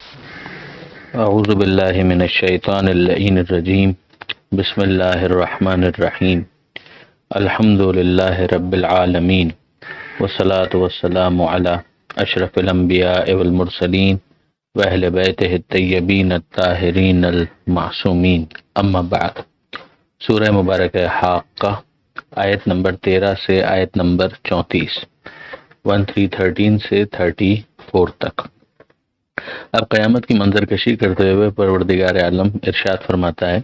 اعوذ باللہ من الشیطان اللعین الرجیم بسم اللہ الرحمن الرحیم الحمد للہ رب العالمین والصلاة والسلام علی اشرف الانبیاء والمرسلین واہل بیتہ الطیبین الطاہرین المعصومین اما بعد۔ سورہ مبارکہ حاقہ آیت نمبر 13 سے آیت نمبر 34، 13 سے 34 تک۔ اب قیامت کی منظر کشی کرتے ہوئے پروردگار عالم ارشاد فرماتا ہے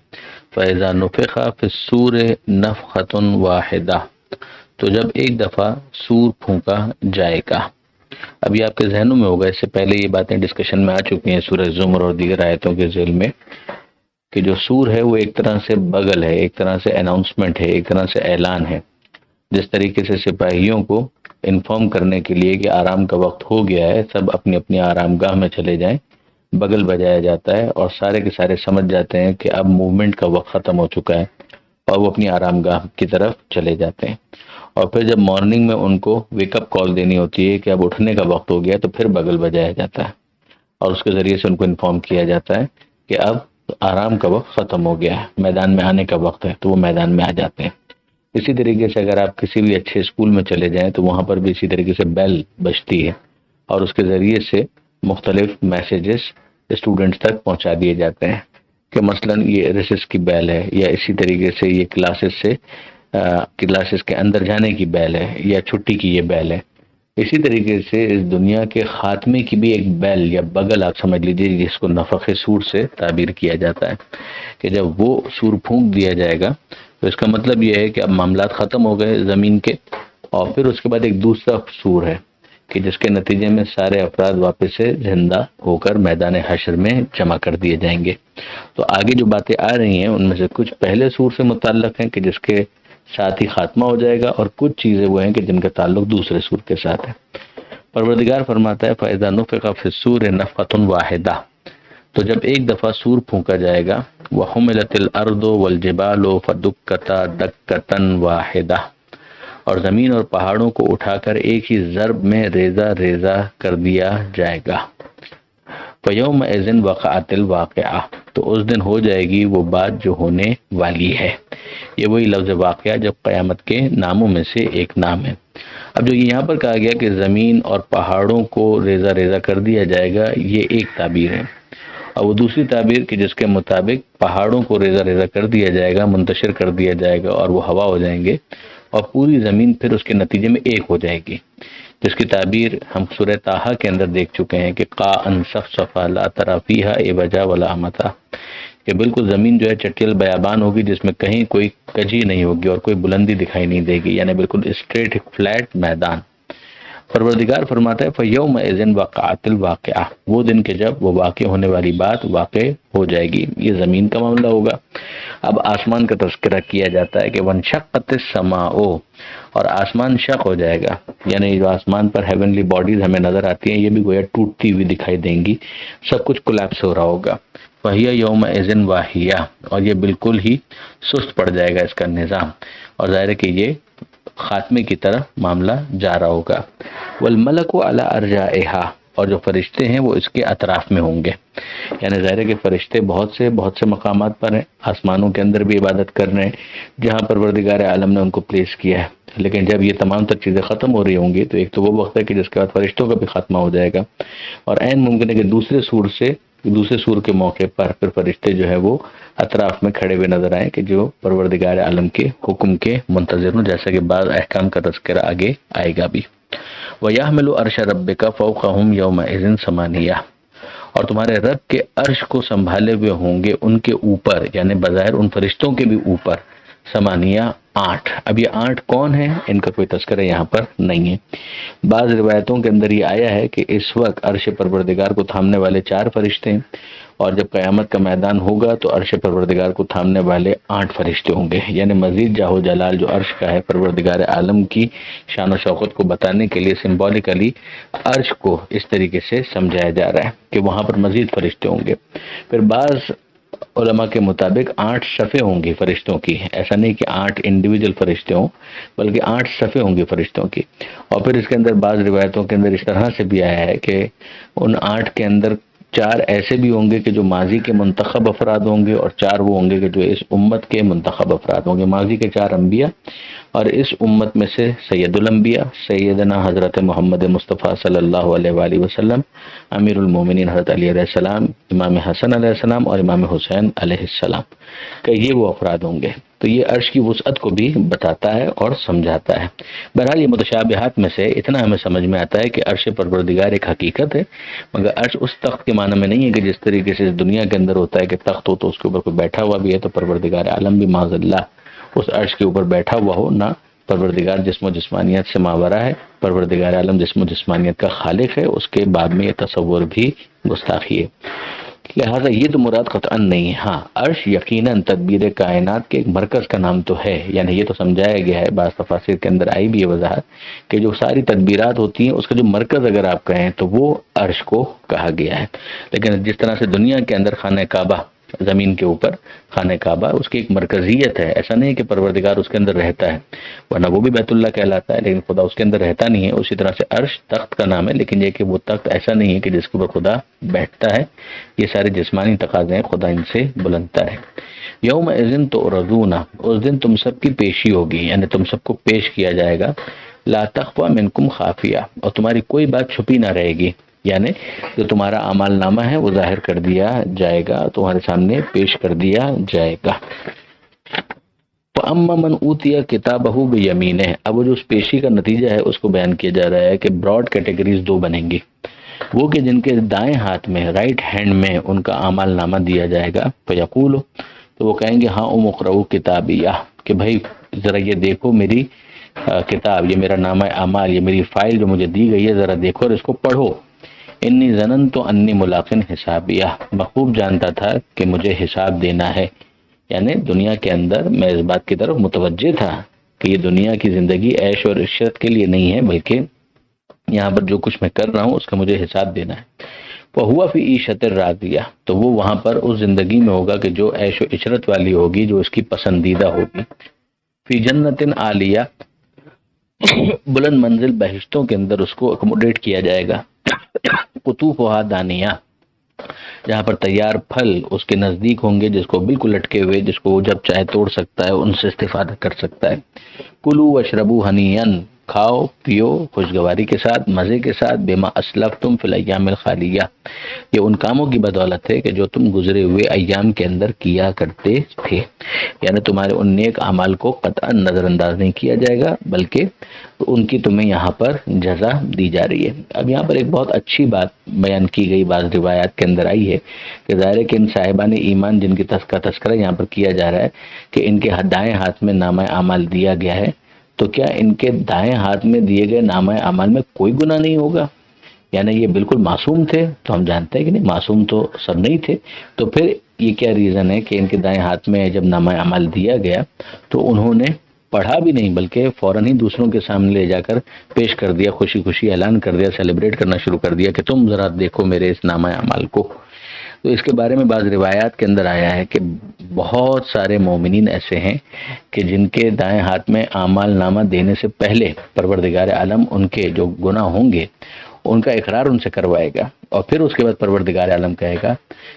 فَإِذَا نُفِخَ فِي الصُّورِ نَفْخَةٌ وَاحِدَةٌ، تو جب ایک دفعہ سور پھونکا جائے گا۔ اب یہ آپ کے ذہنوں میں ہوگا، اس سے پہلے یہ باتیں ڈسکشن میں آ چکی ہیں سورہ زمر اور دیگر آیتوں کے ذیل میں، کہ جو سور ہے وہ ایک طرح سے بغل ہے، ایک طرح سے اناؤنسمنٹ ہے، ایک طرح سے اعلان ہے۔ جس طریقے سے سپاہیوں کو انفارم کرنے کے لیے کہ آرام کا وقت ہو گیا ہے، سب اپنی اپنی آرام گاہ میں چلے جائیں، بغل بجایا جاتا ہے اور سارے کے سارے سمجھ جاتے ہیں کہ اب موومنٹ کا وقت ختم ہو چکا ہے اور وہ اپنی آرام گاہ کی طرف چلے جاتے ہیں۔ اور پھر جب مارننگ میں ان کو ویک اپ کال دینی ہوتی ہے کہ اب اٹھنے کا وقت ہو گیا، تو پھر بغل بجایا جاتا ہے اور اس کے ذریعے سے ان کو انفارم کیا جاتا ہے کہ اب آرام کا وقت ختم ہو گیا ہے، میدان میں آنے کا وقت ہے، تو وہ میدان میں آ جاتے ہیں۔ اسی طریقے سے اگر آپ کسی بھی اچھے اسکول میں چلے جائیں تو وہاں پر بھی اسی طریقے سے بیل بجتی ہے اور اس کے ذریعے سے مختلف میسیجز اسٹوڈنٹس تک پہنچا دیے جاتے ہیں کہ مثلا یہ ریسس کی بیل ہے، یا اسی طریقے سے یہ کلاسز کے اندر جانے کی بیل ہے، یا چھٹی کی یہ بیل ہے۔ اسی طریقے سے اس دنیا کے خاتمے کی بھی ایک بیل یا بغل آپ سمجھ لیجیے، جس کو نفخ سور سے تعبیر کیا جاتا ہے کہ جب وہ سور پھونک دیا جائے گا تو اس کا مطلب یہ ہے کہ اب معاملات ختم ہو گئے زمین کے، اور پھر اس کے بعد ایک دوسرا سور ہے کہ جس کے نتیجے میں سارے افراد واپس سے زندہ ہو کر میدان حشر میں جمع کر دیے جائیں گے۔ تو آگے جو باتیں آ رہی ہیں ان میں سے کچھ پہلے سور سے متعلق ہیں کہ جس کے ساتھ ہی خاتمہ ہو جائے گا، اور کچھ چیزیں وہ ہیں کہ جن کا تعلق دوسرے سور کے ساتھ ہے۔ پروردگار فرماتا ہے فَإِذَا نُفِخَ فِي الصُّورِ نَفْخَةٌ وَاحِدَةٌ، تو جب ایک دفعہ سور پھونکا جائے گا، وَحُمِلَتِ الْأَرْضُ وَالْجِبَالُ فَدُكَّتَا دَكَّةً وَاحِدَةً، اور زمین اور پہاڑوں کو اٹھا کر ایک ہی ضرب میں ریزہ ریزہ کر دیا جائے گا۔ فَيَوْمَئِذٍ وَقَعَتِ الْوَاقِعَةُ، تو اس دن ہو جائے گی وہ بات جو ہونے والی ہے۔ یہ وہی لفظ واقعہ جب قیامت کے ناموں میں سے ایک نام ہے۔ اب جو یہاں پر کہا گیا کہ زمین اور پہاڑوں کو ریزہ ریزہ کر دیا جائے گا، یہ ایک تعبیر ہے، اور وہ دوسری تعبیر کہ جس کے مطابق پہاڑوں کو ریزہ ریزہ کر دیا جائے گا، منتشر کر دیا جائے گا اور وہ ہوا ہو جائیں گے، اور پوری زمین پھر اس کے نتیجے میں ایک ہو جائے گی، جس کی تعبیر ہم سورہ طٰہٰ کے اندر دیکھ چکے ہیں کہ قاعًا صفصفا لا تری فیہا عوجا ولا امتا، کہ بالکل زمین جو ہے چٹیل بیابان ہوگی، جس میں کہیں کوئی کجی نہیں ہوگی اور کوئی بلندی دکھائی نہیں دے گی، یعنی بالکل اسٹریٹ فلیٹ میدان۔ پروردگار فرماتا ہے فَيَوْمَئِذٍ وَقَعَتِ الْوَاقِعَةُ، وہ دن کے جب وہ واقع ہونے والی بات واقع ہو جائے گی، یہ زمین کا معاملہ ہوگا۔ اب آسمان کا تذکرہ کیا جاتا ہے کہ وَانشَقَّتِ السَّمَاءُ، اور آسمان شق ہو جائے گا، یعنی جو آسمان پر ہیونلی باڈیز ہمیں نظر آتی ہیں یہ بھی گویا ٹوٹتی ہوئی دکھائی دیں گی، سب کچھ کولیپس ہو رہا ہوگا۔ وَهِيَ يَوْمَئِذٍ وَاهِيَةٌ، اور یہ بالکل ہی سست پڑ جائے گا اس کا نظام، اور ظاہر ہے کہ یہ خاتمے کی طرف معاملہ جا رہا ہوگا۔ وَالْمَلَكُ عَلَىٰ أَرْجَائِهَا، اور جو فرشتے ہیں وہ اس کے اطراف میں ہوں گے، یعنی ظاہر ہے کہ فرشتے بہت سے مقامات پر ہیں، آسمانوں کے اندر بھی عبادت کر رہے ہیں جہاں پروردگار عالم نے ان کو پلیس کیا ہے، لیکن جب یہ تمام تر چیزیں ختم ہو رہی ہوں گی تو ایک تو وہ وقت ہے کہ جس کے بعد فرشتوں کا بھی خاتمہ ہو جائے گا، اور عین ممکن ہے کہ دوسرے سور کے موقع پر پھر فرشتے جو ہے وہ اطراف میں کھڑے ہوئے نظر آئیں کہ جو پروردگار عالم کے حکم کے منتظر ہوں، جیسا کہ بعض احکام کا تذکرہ آگے آئے گا بھی۔ وَيَحْمِلُ عَرْشَ رَبِّكَ فَوْقَهُمْ يَوْمَئِذٍ ثَمَانِيَةٌ، اور تمہارے رب کے عرش کو سنبھالے ہوئے ہوں گے ان کے اوپر، یعنی بظاہر ان فرشتوں کے بھی اوپر، ثمانیہ 8۔ اب یہ 8 کون ہیں ان کا کوئی تذکرہ یہاں پر نہیں ہے۔ بعض روایتوں کے اندر یہ آیا ہے کہ اس وقت عرش پروردگار کو تھامنے والے 4 فرشتے ہیں، اور جب قیامت کا میدان ہوگا تو عرش پروردگار کو تھامنے والے 8 فرشتے ہوں گے، یعنی مزید جاہ و جلال جو عرش کا ہے، پروردگار عالم کی شان و شوقت کو بتانے کے لیے سمبولیکلی عرش کو اس طریقے سے سمجھایا جا رہا ہے کہ وہاں پر مزید فرشتے ہوں گے۔ پھر بعض علماء کے مطابق 8 صفیں ہوں گی فرشتوں کی، ایسا نہیں کہ 8 انڈیویجول فرشتے ہوں، بلکہ 8 صفیں ہوں گی فرشتوں کی۔ اور پھر اس کے اندر بعض روایتوں کے اندر اس طرح سے بھی آیا ہے کہ ان 8 کے اندر 4 ایسے بھی ہوں گے کہ جو ماضی کے منتخب افراد ہوں گے، اور 4 وہ ہوں گے کہ جو اس امت کے منتخب افراد ہوں گے۔ ماضی کے 4 انبیاء، اور اس امت میں سے سید الانبیاء سیدنا حضرت محمد مصطفیٰ صلی اللہ علیہ وآلہ وسلم، امیر المومنین حضرت علی علیہ السلام، امام حسن علیہ السلام اور امام حسین علیہ السلام، کہ یہ وہ افراد ہوں گے۔ تو یہ عرش کی وسعت کو بھی بتاتا ہے اور سمجھاتا ہے۔ بہرحال یہ متشابہات میں سے اتنا ہمیں سمجھ میں آتا ہے کہ عرش پروردگار ایک حقیقت ہے، مگر عرش اس تخت کے معنی میں نہیں ہے کہ جس طریقے سے اس دنیا کے اندر ہوتا ہے کہ تخت ہو تو اس کے اوپر کوئی بیٹھا ہوا بھی ہے، تو پروردگار عالم بھی معاذ اللہ اس عرش کے اوپر بیٹھا ہوا ہو نہ۔ پروردگار جسم و جسمانیت سے ماورا ہے، پروردگار عالم جسم و جسمانیت کا خالق ہے، اس کے باب میں یہ تصور بھی گستاخی ہے، لہٰذا یہ تو مراد قطعا نہیں ہے۔ ہاں عرش یقیناً تدبیر کائنات کے ایک مرکز کا نام تو ہے، یعنی یہ تو سمجھایا گیا ہے، بعض تفاسیر کے اندر آئی بھی یہ وضاحت کہ جو ساری تدبیرات ہوتی ہیں اس کا جو مرکز اگر آپ کہیں تو وہ عرش کو کہا گیا ہے۔ لیکن جس طرح سے دنیا کے اندر خانہ کعبہ، زمین کے اوپر خانہ کعبہ، اس کی ایک مرکزیت ہے، ایسا نہیں ہے کہ پروردگار اس کے اندر رہتا ہے، ورنہ وہ بھی بیت اللہ کہلاتا ہے، لیکن خدا اس کے اندر رہتا نہیں ہے۔ اسی طرح سے عرش تخت کا نام ہے، لیکن یہ کہ وہ تخت ایسا نہیں ہے کہ جس کے اوپر خدا بیٹھتا ہے، یہ سارے جسمانی تقاضے ہیں، خدا ان سے بلندتر ہے۔ یوم اذن تعرضون، اس دن تم سب کی پیشی ہوگی، یعنی تم سب کو پیش کیا جائے گا، لا تخفی منکم خافیہ، اور تمہاری کوئی بات چھپی نہ رہے گی، یعنی جو تمہارا اعمال نامہ ہے وہ ظاہر کر دیا جائے گا، تمہارے سامنے پیش کر دیا جائے گا۔ فَأَمَّا مَنْ أُوتِيَ كِتَابَهُ بِيَمِينِهِ، اب وہ جو اس پیشی کا نتیجہ ہے اس کو بیان کیا جا رہا ہے کہ براڈ کیٹیگریز 2 بنیں گی، وہ کہ جن کے دائیں ہاتھ میں، رائٹ ہینڈ میں ان کا اعمال نامہ دیا جائے گا، فَيَقُولُ، تو وہ کہیں گے ہاں اقرؤوا کتابیہ، کہ بھائی ذرا یہ دیکھو میری کتاب، یہ میرا نامہ اعمال، یہ میری فائل جو مجھے دی گئی ہے، ذرا دیکھو اور اس کو پڑھو۔ انی ظننت انی ملاق حسابیہ، میں خوب جانتا تھا کہ مجھے حساب دینا ہے، یعنی دنیا کے اندر میں اس بات کی طرف متوجہ تھا کہ یہ دنیا کی زندگی عیش اور عشرت کے لیے نہیں ہے، بلکہ یہاں پر جو کچھ میں کر رہا ہوں اس کا مجھے حساب دینا ہے۔ وَهُوَ فِي عِيشَةٍ راضیہ، تو وہ وہاں پر اس زندگی میں ہوگا کہ جو عیش و عشرت والی ہوگی، جو اس کی پسندیدہ ہوگی۔ فی جنت عالیہ، بلند منزل بہشتوں کے اندر اس کو اکوموڈیٹ کیا جائے گا۔ قطوفہا دانیہ، جہاں پر تیار پھل اس کے نزدیک ہوں گے، جس کو بالکل لٹکے ہوئے، جس کو وہ جب چاہے توڑ سکتا ہے، ان سے استفادہ کر سکتا ہے۔ کلوا واشربوا ہنیئا، کھاؤ پیو خوشگواری کے ساتھ، مزے کے ساتھ، بما اسلفتم فی الایام الخالیہ، یہ ان کاموں کی بدولت ہے کہ جو تم گزرے ہوئے ایام کے اندر کیا کرتے تھے، یعنی تمہارے ان نیک اعمال کو قطعا نظر انداز نہیں کیا جائے گا، بلکہ ان کی تمہیں یہاں پر جزا دی جا رہی ہے۔ اب یہاں پر ایک بہت اچھی بات بیان کی گئی، بعض روایات کے اندر آئی ہے کہ ظاہر ہے کہ ان صاحبان ایمان جن کی تذکرہ یہاں پر کیا جا رہا ہے کہ ان کے دائیں ہاتھ میں نامہ اعمال دیا گیا ہے، تو کیا ان کے دائیں ہاتھ میں دیے گئے نامہ اعمال میں کوئی گناہ نہیں ہوگا؟ یعنی یہ بالکل معصوم تھے؟ تو ہم جانتے ہیں کہ نہیں، معصوم تو سب نہیں تھے، تو پھر یہ کیا ریزن ہے کہ ان کے دائیں ہاتھ میں جب نامہ اعمال دیا گیا تو انہوں نے پڑھا بھی نہیں، بلکہ فوراً ہی دوسروں کے سامنے لے جا کر پیش کر دیا، خوشی خوشی اعلان کر دیا، سیلیبریٹ کرنا شروع کر دیا کہ تم ذرا دیکھو میرے اس نامہ اعمال کو۔ تو اس کے بارے میں بعض روایات کے اندر آیا ہے کہ بہت سارے مومنین ایسے ہیں کہ جن کے دائیں ہاتھ میں اعمال نامہ دینے سے پہلے پروردگار عالم ان کے جو گناہ ہوں گے ان کا اقرار ان سے کروائے گا، اور پھر اس کے بعد پروردگار عالم کہے گا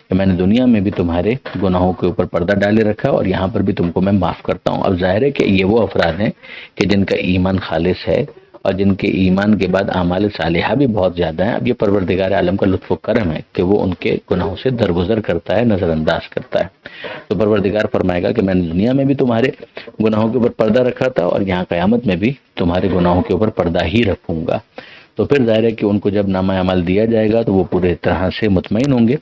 کہ میں نے دنیا میں بھی تمہارے گناہوں کے اوپر پردہ ڈالے رکھا اور یہاں پر بھی تم کو میں معاف کرتا ہوں۔ اب ظاہر ہے کہ یہ وہ افراد ہیں کہ جن کا ایمان خالص ہے اور جن کے ایمان کے بعد اعمال صالحہ بھی بہت زیادہ ہیں۔ اب یہ پروردگار عالم کا لطف و کرم ہے کہ وہ ان کے گناہوں سے درگزر کرتا ہے، نظر انداز کرتا ہے۔ تو پروردگار فرمائے گا کہ میں نے دنیا میں بھی تمہارے گناہوں کے اوپر پردہ رکھا تھا اور یہاں قیامت میں بھی تمہارے گناہوں کے اوپر پردہ ہی رکھوں گا۔ تو پھر ظاہر ہے کہ ان کو جب نامہ اعمال دیا جائے گا تو وہ پورے طرح سے مطمئن ہوں گے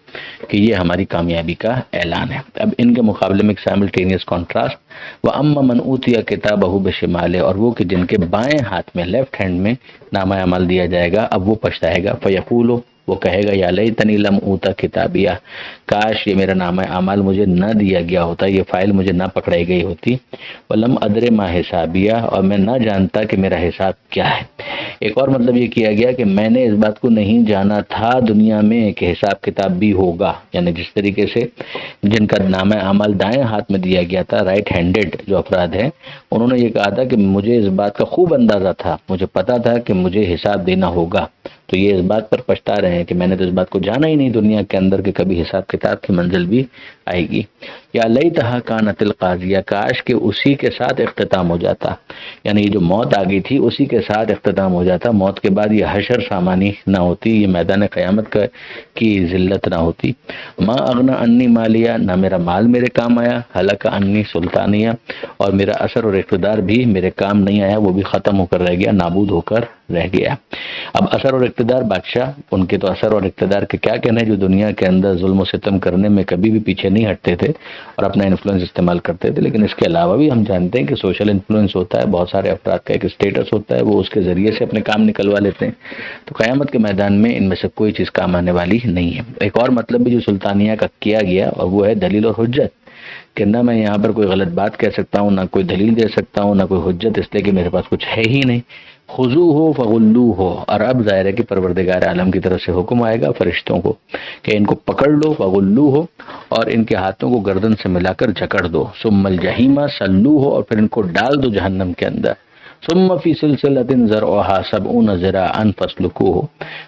کہ یہ ہماری کامیابی کا اعلان ہے۔ اب ان کے مقابلے میں ایک سائملٹینیس کانٹراسٹ، وَأَمَّا مَنْ أُوتِيَ كِتَابَهُ بِشِمَالِهِ، اور وہ کہ جن کے بائیں ہاتھ میں، لیفٹ ہینڈ میں نامہ اعمال دیا جائے گا، اب وہ پچھتائے گا، فَيَقُولُ، وہ کہے گا یا لیتنی لم اوتا کتابیہ، کاش یہ میرا نامہ اعمال مجھے نہ دیا گیا ہوتا، یہ فائل مجھے نہ پکڑائی گئی ہوتی، ولم ادر ما حسابیہ، اور میں نہ جانتا کہ میرا حساب کیا ہے۔ ایک اور مطلب یہ کیا گیا کہ میں نے اس بات کو نہیں جانا تھا دنیا میں کہ حساب کتاب بھی ہوگا، یعنی جس طریقے سے جن کا نامہ اعمال دائیں ہاتھ میں دیا گیا تھا، رائٹ ہینڈڈ جو افراد ہیں، انہوں نے یہ کہا تھا کہ مجھے اس بات کا خوب اندازہ تھا، مجھے پتا تھا کہ مجھے حساب دینا ہوگا، تو یہ اس بات پر پچھتا رہے ہیں کہ میں نے تو اس بات کو جانا ہی نہیں دنیا کے اندر کہ کبھی حساب کتاب کی منزل بھی آئے گی۔ یا لیتھا کانت القاضیہ، کاش کہ اسی کے ساتھ اختتام ہو جاتا، یعنی یہ جو موت آ گئی تھی اسی کے ساتھ اختتام ہو جاتا، موت کے بعد یہ حشر سامانی نہ ہوتی، یہ میدان قیامت کی ذلت نہ ہوتی۔ ما اغنا انی مالیہ، نہ میرا مال میرے کام آیا، ہلک انی سلطانیہ، اور میرا اثر اور اقتدار بھی میرے کام نہیں آیا، وہ بھی ختم ہو کر رہ گیا، نابود ہو کر رہ گیا۔ اب اثر اور اقتدار، بادشاہ ان کے تو اثر اور اقتدار کے کیا کہنے، جو دنیا کے اندر ظلم و ستم کرنے میں کبھی بھی پیچھے نہیں ہٹتے تھے اور اپنا انفلوئنس استعمال کرتے تھے، لیکن اس کے علاوہ بھی ہم جانتے ہیں کہ سوشل انفلوئنس ہوتا ہے، بہت سارے افراد کا ایک اسٹیٹس ہوتا ہے، وہ اس کے ذریعے سے اپنے کام نکلوا لیتے ہیں۔ تو قیامت کے میدان میں ان میں سے کوئی چیز کام آنے والی نہیں ہے۔ ایک اور مطلب بھی جو سلطانیہ کا کیا گیا، اور وہ ہے دلیل اور حجت، کہ نہ میں یہاں پر کوئی غلط بات کہہ سکتا ہوں، نہ کوئی دلیل دے سکتا ہوں، نہ کوئی حجت، اس لیے کہ میرے پاس کچھ ہے ہی نہیں۔ خضو ہو فغلو ہو، اور اب ظاہر ہے کہ پروردگار عالم کی طرف سے حکم آئے گا فرشتوں کو کہ ان کو پکڑ لو، فغلو ہو، اور ان کے ہاتھوں کو گردن سے ملا کر جکڑ دو، ثم الجحیم سلو ہو، اور پھر ان کو ڈال دو جہنم کے اندر، ثم فی سلسلۃ ذرعها 70 ذراعا فاسلکوہ،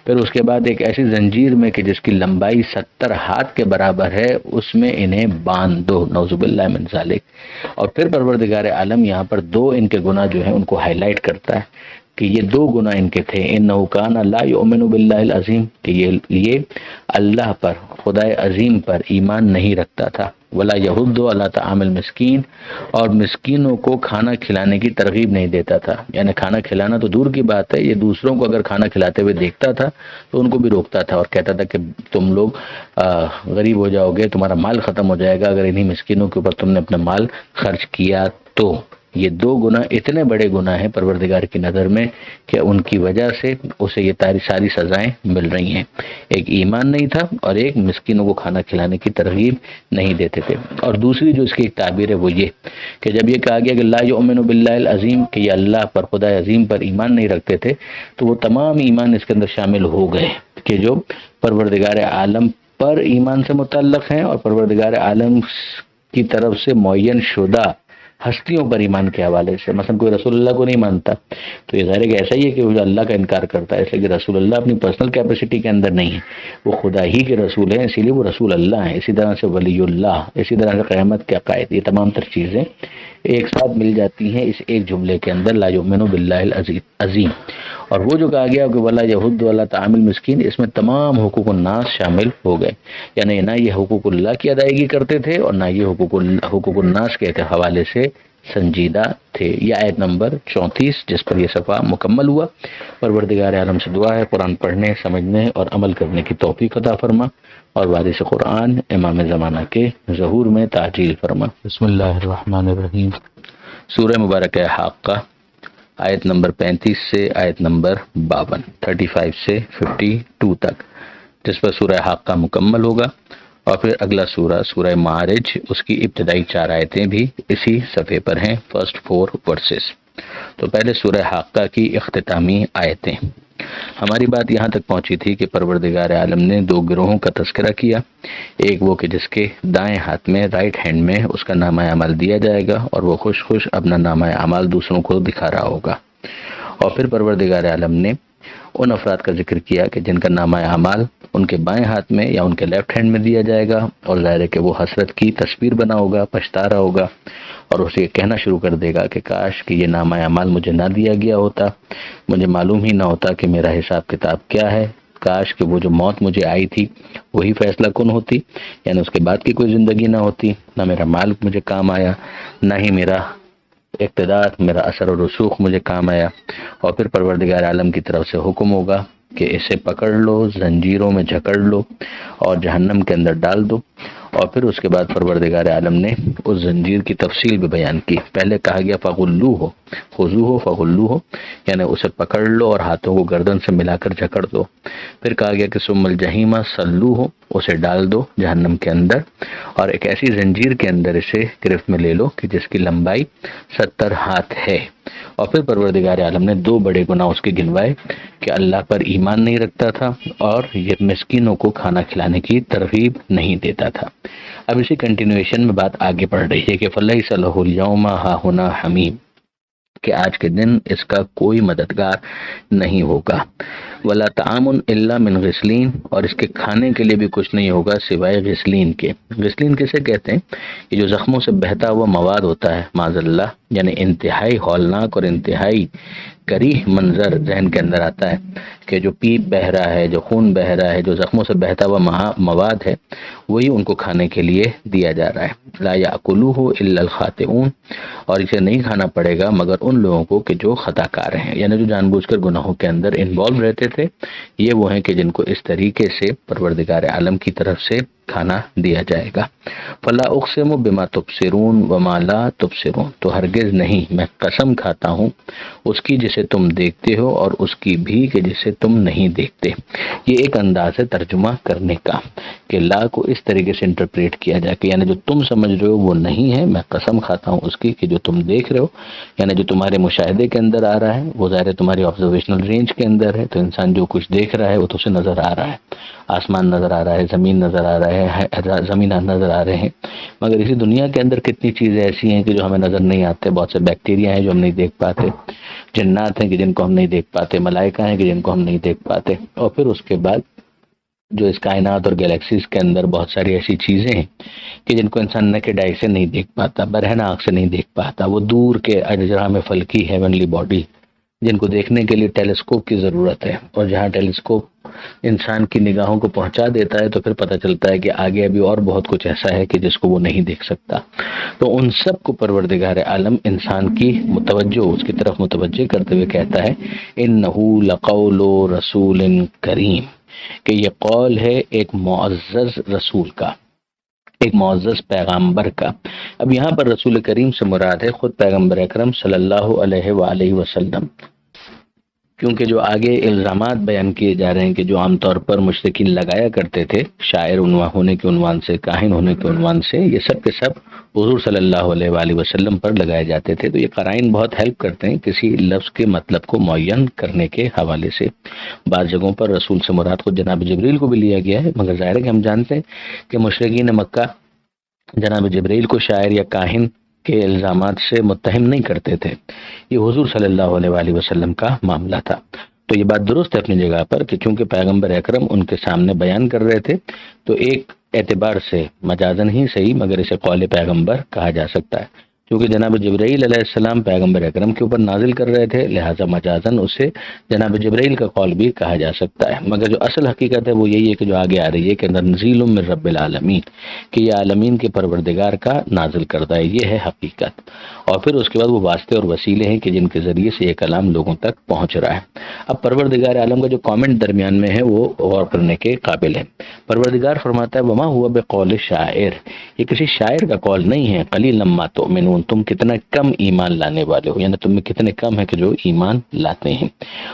پھر اس کے بعد ایک ایسی زنجیر میں کہ جس کی لمبائی 70 ہاتھ کے برابر ہے، اس میں انہیں باندھ دو، نعوذ باللہ من ذالک۔ اور پھر پروردگار عالم یہاں پر دو ان کے گناہ جو ہیں ان کو ہائی لائٹ کرتا ہے کہ یہ دو گناہ ان کے تھے، انہ کان لا یؤمن باللہ العظیم، کہ یہ اللہ پر، خدائے عظیم پر ایمان نہیں رکھتا تھا، ولا یحض علی طعام المسکین، اور مسکینوں کو کھانا کھلانے کی ترغیب نہیں دیتا تھا، یعنی کھانا کھلانا تو دور کی بات ہے، یہ دوسروں کو اگر کھانا کھلاتے ہوئے دیکھتا تھا تو ان کو بھی روکتا تھا اور کہتا تھا کہ تم لوگ غریب ہو جاؤ گے، تمہارا مال ختم ہو جائے گا اگر انہی مسکینوں کے اوپر تم نے اپنا مال خرچ کیا تو۔ یہ دو گناہ اتنے بڑے گناہ ہیں پروردگار کی نظر میں کہ ان کی وجہ سے اسے یہ ساری سزائیں مل رہی ہیں، ایک ایمان نہیں تھا اور ایک مسکینوں کو کھانا کھلانے کی ترغیب نہیں دیتے تھے۔ اور دوسری جو اس کی ایک تعبیر ہے وہ یہ کہ جب یہ کہا گیا کہ لا یؤمن باللہ العظیم، کہ یہ اللہ پر، خدا عظیم پر ایمان نہیں رکھتے تھے، تو وہ تمام ایمان اس کے اندر شامل ہو گئے کہ جو پروردگار عالم پر ایمان سے متعلق ہیں اور پروردگار عالم کی طرف سے معین شدہ ہستیوں پر ایمان کے حوالے سے، مثلا کوئی رسول اللہ کو نہیں مانتا تو یہ ظاہر ہے کہ ایسا ہی ہے کہ وہ اللہ کا انکار کرتا ہے، اس لیے کہ رسول اللہ اپنی پرسنل کیپیسٹی کے اندر نہیں ہے، وہ خدا ہی کے رسول ہیں، اسی لیے وہ رسول اللہ ہیں۔ اسی طرح سے ولی اللہ، اسی طرح سے قیامت کے عقائد، یہ تمام تر چیزیں ایک ساتھ مل جاتی ہیں اس ایک جملے کے اندر، لا یؤمن باللہ العظیم۔ اور وہ جو کہا گیا کہ ولا یحض علی طعام المسکین، اس میں تمام حقوق الناس شامل ہو گئے، یعنی نہ یہ حقوق اللہ کی ادائیگی کرتے تھے اور نہ یہ حقوق الناس کے حوالے سے سنجیدہ تھے۔ یہ آیت نمبر 34 جس پر یہ صفحہ مکمل ہوا۔ پروردگار عالم سے دعا ہے قرآن پڑھنے، سمجھنے اور عمل کرنے کی توفیق عطا فرما، اور وارث قرآن امام زمانہ کے ظہور میں تعجیل فرما۔ بسم اللہ الرحمن الرحیم۔ سورہ مبارکہ حاقہ، آیت نمبر 35 سے آیت نمبر 52، 35 سے 52 تک، جس پر سورہ حاقہ مکمل ہوگا۔ اور پھر اگلا سورہ، سورہ معارج، اس کی ابتدائی 4 آیتیں بھی اسی صفحے پر ہیں، فرسٹ 4 ورسز۔ تو پہلے سورہ حاقہ کی اختتامی آیتیں۔ ہماری بات یہاں تک پہنچی تھی کہ پروردگار عالم نے 2 گروہوں کا تذکرہ کیا، ایک وہ کہ جس کے دائیں ہاتھ میں، رائٹ ہینڈ میں اس کا نامہ اعمال دیا جائے گا اور وہ خوش خوش اپنا نامہ اعمال دوسروں کو دکھا رہا ہوگا۔ اور پھر پروردگار عالم نے ان افراد کا ذکر کیا کہ جن کا نامہ اعمال ان کے بائیں ہاتھ میں یا ان کے لیفٹ ہینڈ میں دیا جائے گا، اور ظاہر ہے کہ وہ حسرت کی تصویر بنا ہوگا، پچھتا رہا ہوگا، اور اسے کہنا شروع کر دے گا کہ کاش کہ یہ نامہ اعمال مجھے نہ دیا گیا ہوتا، مجھے معلوم ہی نہ ہوتا کہ میرا حساب کتاب کیا ہے، کاش کہ وہ جو موت مجھے آئی تھی وہی فیصلہ کن ہوتی، یعنی اس کے بعد کی کوئی زندگی نہ ہوتی، نہ میرا مال مجھے کام آیا، نہ ہی میرا اقتدار، میرا اثر و رسوخ مجھے کام آیا۔ اور پھر پروردگار عالم کی طرف سے حکم ہوگا کہ اسے پکڑ لو، زنجیروں میں جکڑ لو اور جہنم کے اندر ڈال دو۔ اور پھر اس کے بعد پروردگار عالم نے اس زنجیر کی تفصیل بھی بیان کی۔ پہلے کہا گیا فغلوہ، خذوہ فغلوہ، یعنی اسے پکڑ لو اور ہاتھوں کو گردن سے ملا کر جکڑ دو۔ پھر کہا گیا کہ ثم الجحیم صلوہ، اسے ڈال دو جہنم کے اندر، اور ایک ایسی زنجیر کے اندر اسے گرفت میں لے لو کہ جس کی لمبائی 70 ہاتھ ہے۔ اور پھر پروردگار عالم نے 2 بڑے گناہ اس کے گنوائے کہ اللہ پر ایمان نہیں رکھتا تھا اور یہ مسکینوں کو کھانا کھلانے کی ترغیب نہیں دیتا تھا۔ اب اسی کنٹینویشن میں بات آگے بڑھ رہی ہے کہ فَلَيْسَ لَهُ الْيَوْمَ هَاهُنَا حَمِيمٌ، کہ آج کے دن اس کا کوئی مددگار نہیں ہوگا۔ ولا طعام الا من غسلین، اور اس کے کھانے کے لیے بھی کچھ نہیں ہوگا سوائے غسلین کے۔ غسلین کسے کہتے ہیں؟ یہ جو زخموں سے بہتا ہوا مواد ہوتا ہے معاذ اللہ، یعنی انتہائی ہولناک اور انتہائی کریہ منظر ذہن کے اندر آتا ہے کہ جو پیپ بہہ رہا ہے، جو خون بہہ رہا ہے، جو زخموں سے بہتا ہوا مواد ہے، وہی ان کو کھانے کے لیے دیا جا رہا ہے۔ لا یاکلوہ الا الخاطئون، اور اسے نہیں کھانا پڑے گا مگر ان لوگوں کو کہ جو خطا کار ہیں، یعنی جو جان بوجھ کر گناہوں کے اندر انوالو رہتے تھے، یہ وہ ہیں کہ جن کو اس طریقے سے پروردگار عالم کی طرف سے کھانا دیا جائے گا۔ فلا اقسم بما تبصرون وما لا تبصرون، تو ہرگز نہیں، میں قسم کھاتا ہوں اس کی جسے تم دیکھتے ہو اور اس کی بھی کہ جسے تم نہیں دیکھتے۔ یہ ایک انداز ہے ترجمہ کرنے کا کہ لا کو اس طریقے سے انٹرپریٹ کیا جائے کہ یعنی جو تم سمجھ رہے ہو وہ نہیں ہے، میں قسم کھاتا ہوں اس کی کہ جو تم دیکھ رہے ہو، یعنی جو تمہارے مشاہدے کے اندر آ رہا ہے، وہ ظاہر تمہاری آبزرویشنل رینج کے اندر ہے، تو انسان جو کچھ دیکھ رہا ہے وہ تو اسے نظر آ رہا ہے، آسمان نظر آ رہا ہے، زمین نظر آ رہا ہے، زمینات نظر آ رہے ہیں، مگر اسی دنیا کے اندر کتنی چیزیں ایسی ہیں کہ جو ہمیں نظر نہیں آتے، بہت سے بیکٹیریا ہیں جو ہم نہیں دیکھ پاتے، جنات ہیں کہ جن کو ہم نہیں دیکھ پاتے، ملائکہ ہیں کہ جن کو ہم نہیں دیکھ پاتے، اور پھر اس کے بعد جو اس کائنات اور گیلیکسیز کے اندر بہت ساری ایسی چیزیں ہیں کہ جن کو انسان نکیڈ آئی سے نہیں دیکھ پاتا، برہنہ آنکھ سے نہیں دیکھ پاتا، وہ دور کے اجرام فلکی ہیونلی باڈی جن کو دیکھنے کے لیے ٹیلیسکوپ کی ضرورت ہے، اور جہاں ٹیلیسکوپ انسان کی نگاہوں کو پہنچا دیتا ہے تو پھر پتہ چلتا ہے کہ آگے ابھی اور بہت کچھ ایسا ہے کہ جس کو وہ نہیں دیکھ سکتا، تو ان سب کو پروردگار عالم انسان کی اس کی طرف متوجہ کرتے ہوئے کہتا ہے انہ لقول رسول کریم، کہ یہ قول ہے ایک معزز رسول کا، ایک معزز پیغمبر کا۔ اب یہاں پر رسول کریم سے مراد ہے خود پیغمبر اکرم صلی اللہ علیہ وآلہ وسلم، کیونکہ جو آگے الزامات بیان کیے جا رہے ہیں کہ جو عام طور پر مشرکین لگایا کرتے تھے شاعر ہونے کے عنوان سے، کاہن ہونے کے عنوان سے، یہ سب کے سب حضور صلی اللہ علیہ وآلہ وسلم پر لگائے جاتے تھے، تو یہ قرائن بہت ہیلپ کرتے ہیں کسی لفظ کے مطلب کو معین کرنے کے حوالے سے۔ بعض جگہوں پر رسول سے مراد خود جناب جبریل کو بھی لیا گیا ہے، مگر ظاہر ہے کہ ہم جانتے ہیں کہ مشرکین مکہ جناب جبریل کو شاعر یا کاہن کے الزامات سے متہم نہیں کرتے تھے، یہ حضور صلی اللہ علیہ وآلہ وسلم کا معاملہ تھا۔ تو یہ بات درست ہے اپنی جگہ پر کہ چونکہ پیغمبر اکرم ان کے سامنے بیان کر رہے تھے، تو ایک اعتبار سے مجازن ہی صحیح مگر اسے قول پیغمبر کہا جا سکتا ہے، کیونکہ جناب جبرائیل علیہ السلام پیغمبر اکرم کے اوپر نازل کر رہے تھے، لہٰذا مجازن اسے جناب جبرائیل کا قول بھی کہا جا سکتا ہے، مگر جو اصل حقیقت ہے وہ یہی ہے کہ جو آگے آ رہی ہے کہ تنزیل من رب العالمین، کہ یہ عالمین کے پروردگار کا نازل کردہ ہے، یہ ہے حقیقت، اور پھر اس کے بعد وہ واسطے اور وسیلے ہیں کہ جن کے ذریعے سے یہ کلام لوگوں تک پہنچ رہا ہے۔ اب پروردگار عالم کا جو کامنٹ درمیان میں ہے وہ غور کرنے کے قابل ہے۔ پروردگار فرماتا ہے وما ہوا بقول شاعر، یہ کسی شاعر کا قول نہیں ہے، قلیلا ما تؤمنون، تم کتنا کم ایمان لانے والے ہو، یعنی تم میں کتنے کم ہیں کہ جو ایمان لاتے ہیں۔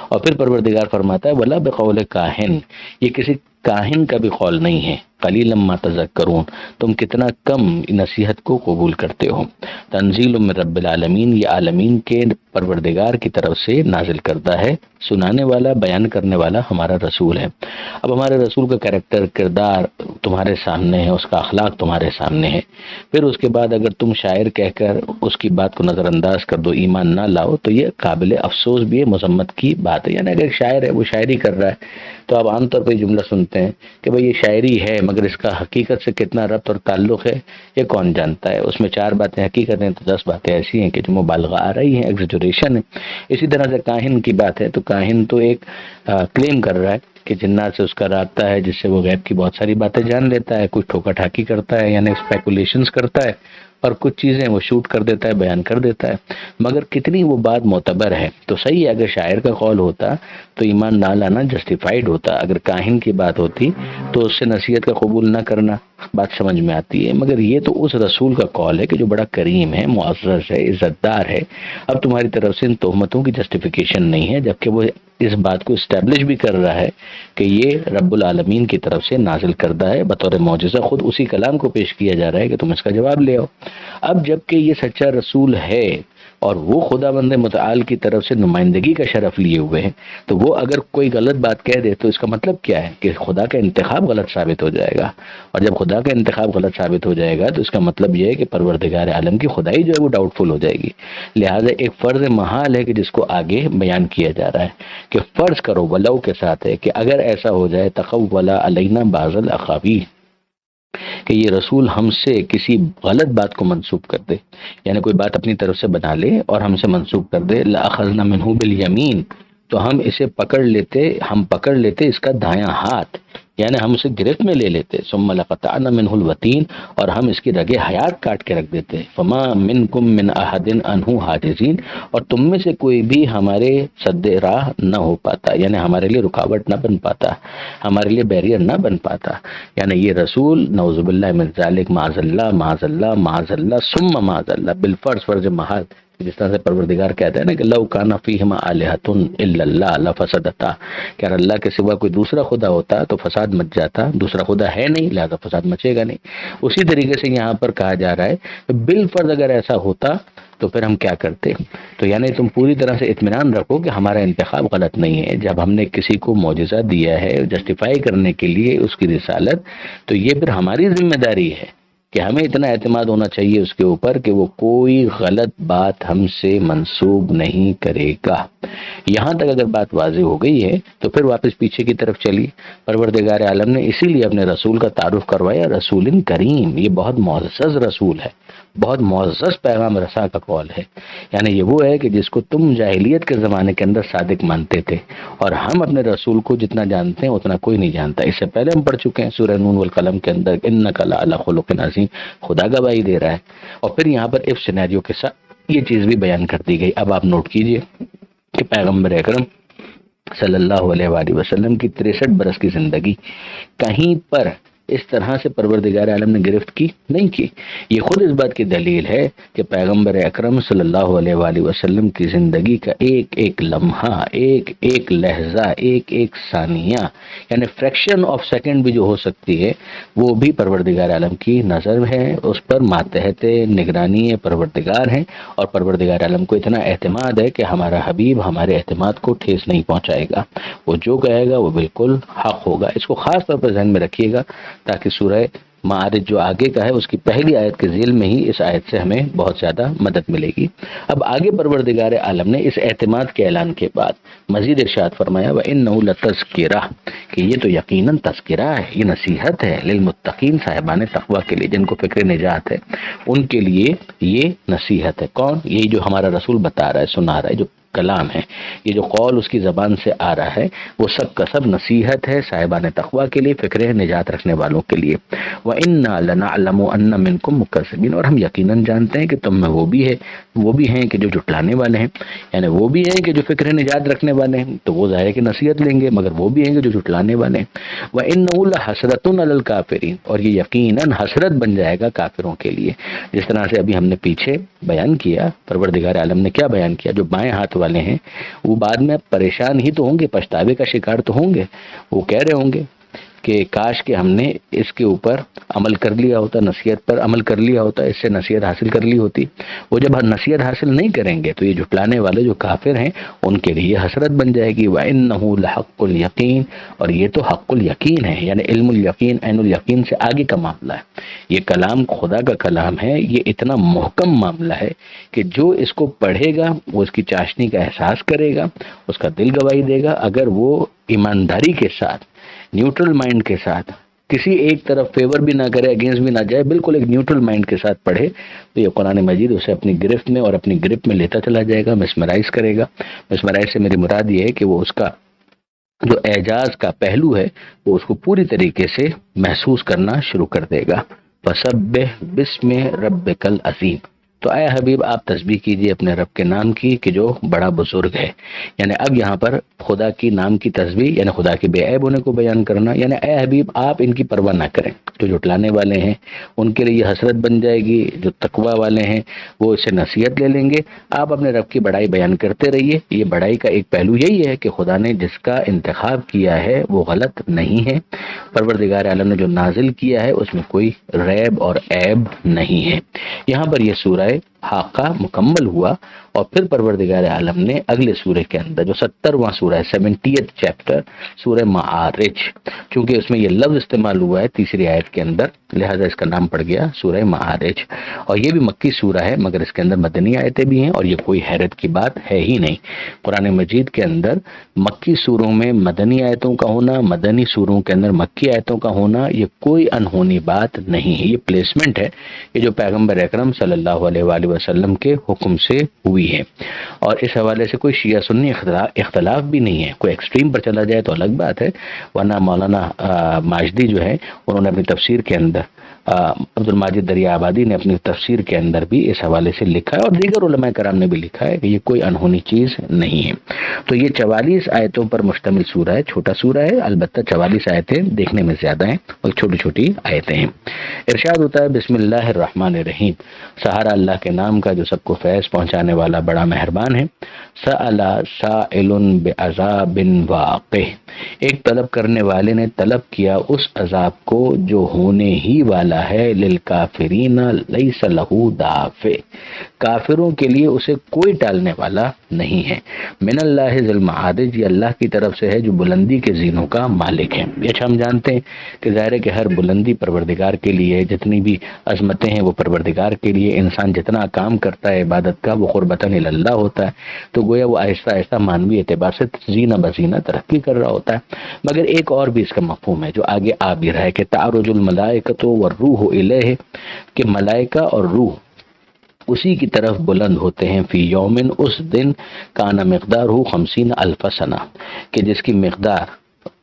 اور پھر پروردگار فرماتا ہے ولا بقول کاہن، یہ کسی کاہن کا بھی قول نہیں ہے، قلیلا ما تذکرون، تم کتنا کم نصیحت کو قبول کرتے ہو۔ تنزیل من رب العالمین، یہ عالمین کے پروردگار کی طرف سے نازل کردہ ہے، سنانے والا بیان کرنے والا ہمارا رسول ہے۔ اب ہمارے رسول کا کریکٹر، کردار تمہارے سامنے ہے، اس کا اخلاق تمہارے سامنے ہے، پھر اس کے بعد اگر تم شاعر کہہ کر اس کی بات کو نظر انداز کر دو، ایمان نہ لاؤ، تو یہ قابل افسوس بھی ہے، مذمت کی بات ہے۔ یعنی اگر ایک شاعر ہے وہ شاعری کر رہا ہے تو آپ عام طور پہ یہ جملہ سنتے ہیں کہ بھئی یہ شاعری ہے مگر اس کا حقیقت سے کتنا ربط اور تعلق ہے یہ کون جانتا ہے، اس میں 4 باتیں حقیقت ہیں تو 10 باتیں ایسی ہیں کہ جو مبالغہ آ رہی ہیں، ایگزیجریشن ہے۔ اسی طرح سے کاہن کی بات ہے تو کاہن تو ایک کلیم کر رہا ہے کہ جنات سے اس کا رابطہ ہے، جس سے وہ غیب کی بہت ساری باتیں جان لیتا ہے، کچھ ٹھوکا ٹھاکی کرتا ہے، یعنی اسپیکولیشنز کرتا ہے، اور کچھ چیزیں وہ شوٹ کر دیتا ہے، بیان کر دیتا ہے، مگر کتنی وہ بات معتبر ہے۔ تو صحیح ہے اگر شاعر کا قول ہوتا تو ایمان نہ لانا جسٹیفائڈ ہوتا، اگر کاہن کی بات ہوتی تو اس سے نصیحت کا قبول نہ کرنا بات سمجھ میں آتی ہے، مگر یہ تو اس رسول کا قول ہے کہ جو بڑا کریم ہے، معزز ہے، عزت دار ہے۔ اب تمہاری طرف سے ان تہمتوں کی جسٹیفیکیشن نہیں ہے، جبکہ وہ اس بات کو اسٹیبلش بھی کر رہا ہے کہ یہ رب العالمین کی طرف سے نازل کردہ ہے بطور معجزہ، خود اسی کلام کو پیش کیا جا رہا ہے کہ تم اس کا جواب لے آؤ۔ اب جبکہ یہ سچا رسول ہے اور وہ خداوند متعال کی طرف سے نمائندگی کا شرف لیے ہوئے ہیں، تو وہ اگر کوئی غلط بات کہہ دے تو اس کا مطلب کیا ہے کہ خدا کا انتخاب غلط ثابت ہو جائے گا، اور جب خدا کا انتخاب غلط ثابت ہو جائے گا تو اس کا مطلب یہ ہے کہ پروردگار عالم کی خدائی جو ہے وہ ڈاؤٹ فل ہو جائے گی۔ لہٰذا ایک فرض محال ہے کہ جس کو آگے بیان کیا جا رہا ہے کہ فرض کرو ولو کے ساتھ ہے کہ اگر ایسا ہو جائے تقولا علینا بعض الاقاویل، کہ یہ رسول ہم سے کسی غلط بات کو منسوب کر دے، یعنی کوئی بات اپنی طرف سے بنا لے اور ہم سے منسوب کر دے، لأخذنا منہ بالیمین، تو ہم اسے پکڑ لیتے اس کا دایاں ہاتھ، یعنی ہم اسے گرفت میں لے لیتے، ثم لقطعنا منہ الوتین، اور ہم اس کی رگے حیات کاٹ کے رکھ دیتے، فما منکم من احد عنہ حاجزین، اور تم میں سے کوئی بھی ہمارے سد راہ نہ ہو پاتا، یعنی ہمارے لیے رکاوٹ نہ بن پاتا، ہمارے لیے بیریئر نہ بن پاتا۔ یعنی یہ رسول نعوذ باللہ من ذالک، معاذ اللہ معاذ اللہ معاذ اللہ ثم معاذ اللہ، بالفرض فرض محال، جس طرح سے پروردگار کہتا ہے نا کہ لو کان فیہما الہۃ الا اللہ لفسدتا، کہ اگر اللہ کے سوا کوئی دوسرا خدا ہوتا تو فساد مچ جاتا، دوسرا خدا ہے نہیں لہذا فساد مچے گا نہیں۔ اسی طریقے سے یہاں پر کہا جا رہا ہے کہ بالفرض اگر ایسا ہوتا تو پھر ہم کیا کرتے؟ تو یعنی تم پوری طرح سے اطمینان رکھو کہ ہمارا انتخاب غلط نہیں ہے، جب ہم نے کسی کو معجزہ دیا ہے جسٹیفائی کرنے کے لیے اس کی رسالت، تو یہ پھر ہماری ذمہ داری ہے کہ ہمیں اتنا اعتماد ہونا چاہیے اس کے اوپر کہ وہ کوئی غلط بات ہم سے منسوب نہیں کرے گا۔ یہاں تک اگر بات واضح ہو گئی ہے تو پھر واپس پیچھے کی طرف چلی۔ پروردگار عالم نے اسی لیے اپنے رسول کا تعارف کروایا، رسول کریم، یہ بہت معزز رسول ہے، بہت معزز پیغام رساں کا قول ہے، یعنی یہ وہ ہے کہ جس کو تم جاہلیت کے زمانے کے اندر صادق مانتے تھے، اور ہم اپنے رسول کو جتنا جانتے ہیں اتنا کوئی نہیں جانتا۔ اس سے پہلے ہم پڑھ چکے ہیں سورہ نون والقلم کے اندر، انک لعلی خلق عظیم، خدا گواہی دے رہا ہے، اور پھر یہاں پر اف سینیریو کے ساتھ یہ چیز بھی بیان کر دی گئی۔ اب آپ نوٹ کیجئے کہ پیغمبر اکرم صلی اللہ علیہ وآلہ وسلم کی 63 برس کی زندگی کہیں پر اس طرح سے پروردگار عالم نے گرفت کی نہیں کی۔ یہ خود اس بات کی دلیل ہے کہ پیغمبر اکرم صلی اللہ علیہ وآلہ وسلم کی زندگی کا ایک ایک لمحہ، ایک ایک لہجہ، ایک ایک ثانیہ، یعنی فریکشن آف سیکنڈ بھی جو ہو سکتی ہے، وہ بھی پروردگار عالم کی نظر ہے، اس پر ماتحت نگرانی پروردگار ہیں، اور پروردگار عالم کو اتنا اعتماد ہے کہ ہمارا حبیب ہمارے اعتماد کو ٹھیس نہیں پہنچائے گا، وہ جو کہے گا وہ بالکل حق ہوگا۔ اس کو خاص طور پر ذہن میں رکھیے گا تاکہ سورہ معارج جو آگے کا ہے اس کی پہلی آیت کے ذیل میں ہی اس آیت سے ہمیں بہت زیادہ مدد ملے گی۔ اب آگے پروردگار عالم نے اس اعتماد کے اعلان کے بعد مزید ارشاد فرمایا وَإِنَّهُ لَتَذْكِرَةٌ، کہ یہ تو یقیناً تذکرہ ہے، یہ نصیحت ہے، للمتقین، صاحبان تقوی کے لیے، جن کو فکر نجات ہے ان کے لیے یہ نصیحت ہے۔ کون؟ یہ جو ہمارا رسول بتا رہا ہے، سنا رہا ہے، جو کلام ہے، یہ جو قول اس کی زبان سے آ رہا ہے، وہ سب کا سب نصیحت ہے صاحبان تقوی کے لیے، فکر نجات رکھنے والوں کے لیے۔ وَإِنَّا لَنَعْلَمُ أَنَّ مِنْكُمْ مُكَذِّبِينَ، اور ہم یقیناً جانتے ہیں کہ تم میں وہ بھی ہیں کہ جو جھٹلانے والے ہیں، یعنی وہ بھی ہیں کہ جو فکر نجات رکھنے والے ہیں، تو وہ ظاہر ہے کہ نصیحت لیں گے، مگر وہ بھی ہیں کہ جو جھٹلانے والے ہیں۔ وَإِنَّهُ لَحَسْرَةٌ عَلَى الْكَافِرِينَ، اور یہ یقیناً حسرت بن جائے گا کافروں کے لیے۔ جس طرح سے ابھی ہم نے پیچھے بیان کیا، پروردگار عالم نے کیا بیان کیا، جو بائیں ہاتھ والے ہیں وہ بعد میں پریشان ہی تو ہوں گے، پچھتاوے کا شکار تو ہوں گے، وہ کہہ رہے ہوں گے کہ کاش کہ ہم نے اس کے اوپر عمل کر لیا ہوتا، نصیحت پر عمل کر لیا ہوتا، اس سے نصیحت حاصل کر لی ہوتی۔ وہ جب نصیحت حاصل نہیں کریں گے تو یہ جھٹلانے والے جو کافر ہیں ان کے لیے حسرت بن جائے گی۔ وَإِنَّهُ لَحَقُّ الْيَقِينِ، اور یہ تو حق الیقین ہے، یعنی علم الیقین، عین الیقین سے آگے کا معاملہ ہے۔ یہ کلام خدا کا کلام ہے، یہ اتنا محکم معاملہ ہے کہ جو اس کو پڑھے گا وہ اس کی چاشنی کا احساس کرے گا، اس کا دل گواہی دے گا، اگر وہ ایمانداری کے ساتھ، نیوٹرل مائنڈ کے ساتھ، کسی ایک طرف فیور بھی نہ کرے، اگینسٹ بھی نہ جائے، بالکل ایک نیوٹرل مائنڈ کے ساتھ پڑھے، تو یہ قرآن مجید اسے اپنی گرفت میں اور اپنی گرپ میں لیتا چلا جائے گا، مسمرائز کرے گا۔ مسمرائز سے میری مراد یہ ہے کہ وہ اس کا جو اعجاز کا پہلو ہے وہ اس کو پوری طریقے سے محسوس کرنا شروع کر دے گا۔ فَسَبِّحْ بِاسْمِ رَبِّكَ الْعَظِيمِ، تو اے حبیب آپ تسبیح کیجئے اپنے رب کے نام کی کہ جو بڑا بزرگ ہے۔ یعنی اب یہاں پر خدا کی نام کی تسبیح، یعنی خدا کے بے عیب ہونے کو بیان کرنا، یعنی اے حبیب آپ ان کی پرواہ نہ کریں، جو جھٹلانے والے ہیں ان کے لیے یہ حسرت بن جائے گی، جو تقوی والے ہیں وہ اسے نصیحت لے لیں گے، آپ اپنے رب کی بڑائی بیان کرتے رہیے۔ یہ بڑائی کا ایک پہلو یہی ہے کہ خدا نے جس کا انتخاب کیا ہے وہ غلط نہیں ہے، پروردگار عالم نے جو نازل کیا ہے اس میں کوئی ریب اور عیب نہیں ہے۔ یہاں پر یہ سورہ خاکہ مکمل ہوا اور پھر پروردگار عالم نے اگلے سورہ کے اندر جو 70واں سورہ ہے 70th چیپٹر سورہ معارج، چونکہ اس میں یہ لفظ استعمال ہوا ہے تیسری آیت کے اندر، لہذا اس کا نام پڑ گیا سورہ معارج، اور یہ بھی مکی سورہ ہے مگر اس کے اندر مدنی آیتیں بھی ہیں، اور یہ کوئی حیرت کی بات ہے ہی نہیں۔ قرآن مجید کے اندر مکی سوروں میں مدنی آیتوں کا ہونا، مدنی سوروں کے اندر مکی آیتوں کا ہونا، یہ کوئی انہونی بات نہیں ہے، یہ پلیسمنٹ ہے کہ جو پیغمبر اکرم صلی اللہ علیہ وآلہ وسلم کے حکم سے ہوئی ہے، اور اس حوالے سے کوئی شیعہ سنی اختلاف بھی نہیں ہے۔ کوئی ایکسٹریم پر چلا جائے تو الگ بات ہے، ورنہ مولانا ماجدی جو ہے انہوں نے اپنی تفسیر کے اندر، عبد الماجد دریا آبادی نے اپنی تفسیر کے اندر بھی اس حوالے سے لکھا ہے، اور دیگر علماء کرام نے بھی لکھا ہے کہ یہ کوئی انہونی چیز نہیں ہے۔ تو یہ 44 آیتوں پر مشتمل سورہ ہے، چھوٹا سورہ ہے، البتہ 44 آیتیں دیکھنے میں زیادہ ہیں اور چھوٹی چھوٹی آیتیں ہیں۔ ارشاد ہوتا ہے بسم اللہ الرحمن الرحیم، سہارا اللہ کے نام کا جو سب کو فیض پہنچانے والا بڑا مہربان ہے۔ سأل سائل بعذاب واقع، ایک طلب کرنے والے نے طلب کیا اس عذاب کو جو ہونے ہی والا ہے، للکافرین لیس لہ دافع، کافروں کے لیے اسے کوئی ٹالنے والا نہیں ہے۔ من اللہ ذی المعارج، یہ اللہ کی طرف سے ہے جو بلندی کے زینوں کا مالک ہے۔ یہ اچھا ہم جانتے ہیں کہ ظاہر ہے کہ ہر بلندی پروردگار کے لیے، جتنی بھی عظمتیں ہیں وہ پروردگار کے لیے، انسان جتنا کام کرتا ہے عبادت کا وہ قربتاً اللہ ہوتا ہے، تو گویا وہ آہستہ آہستہ مانوی اعتبار سے زینہ بزینہ ترقی کر رہا ہوتا ہے۔ مگر ایک اور بھی اس کا مفہوم ہے جو آگے آ بھی رہا ہے کہ تعرج الملائکۃ والروح الیہ، کہ ملائکہ اور روح اسی کی طرف بلند ہوتے ہیں، فی یومن، اس دن، کانا مقدار ہو 50,000 سنہ، کہ جس کی مقدار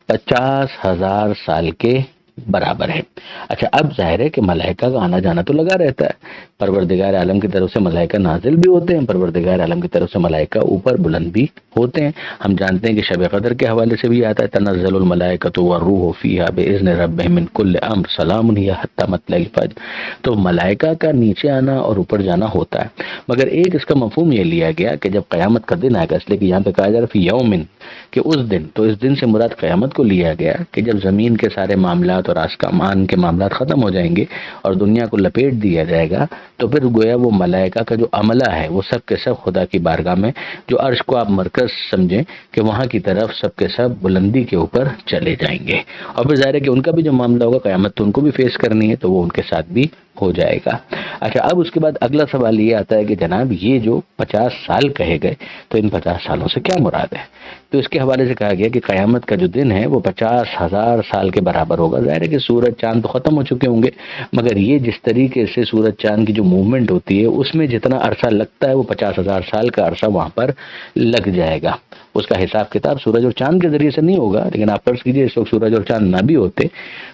50,000 سال کے برابر ہے۔ اچھا اب ظاہر ہے کہ ملائکہ کا آنا جانا تو لگا رہتا ہے، پروردگار عالم کی طرف سے ملائکہ نازل بھی ہوتے ہیں، پروردگار عالم کی طرف سے ملائکہ اوپر بلند بھی ہوتے ہیں۔ ہم جانتے ہیں کہ شب قدر کے حوالے سے بھی آتا ہے تنزل الملائکۃ والروح فیہا باذن ربہم من کل امر سلام ہی حتی مطلع الفجر، تو ملائکہ کا نیچے آنا اور اوپر جانا ہوتا ہے۔ مگر ایک اس کا مفہوم یہ لیا گیا کہ جب قیامت کا دن آئے گا، اس لیے کہ یہاں پہ کہا جا رہا ہے فی یومن، کہ اس دن، تو اس دن سے مراد قیامت کو لیا گیا کہ جب زمین کے سارے معاملات اور آسمان کے معاملات ختم ہو جائیں گے اور دنیا کو لپیٹ دیا جائے گا، تو پھر گویا وہ ملائکہ کا جو عملہ ہے وہ سب کے سب خدا کی بارگاہ میں، جو عرش کو آپ مرکز سمجھیں کہ وہاں کی طرف سب کے سب بلندی کے اوپر چلے جائیں گے، اور پھر ظاہر ہے کہ ان کا بھی جو معاملہ ہوگا قیامت تو ان کو بھی فیس کرنی ہے، تو وہ ان کے ساتھ بھی ہو جائے گا۔ اچھا اب اس کے بعد اگلا سوال یہ آتا ہے کہ جناب یہ جو 50 سال کہے گئے تو ان 50 سالوں سے کیا مراد ہے؟ تو اس کے حوالے سے کہا گیا کہ قیامت کا جو دن ہے وہ 50,000 سال کے برابر ہوگا۔ ظاہر ہے کہ سورج چاند تو ختم ہو چکے ہوں گے، مگر یہ جس طریقے سے سورج چاند کی جو موومنٹ ہوتی ہے اس میں جتنا عرصہ لگتا ہے وہ 50,000 سال کا عرصہ وہاں پر لگ جائے گا۔ اس کا حساب کتاب سورج اور چاند کے ذریعے سے نہیں ہوگا، لیکن آپ فرض کیجئے اس وقت سورج اور چاند نہ بھی ہوتے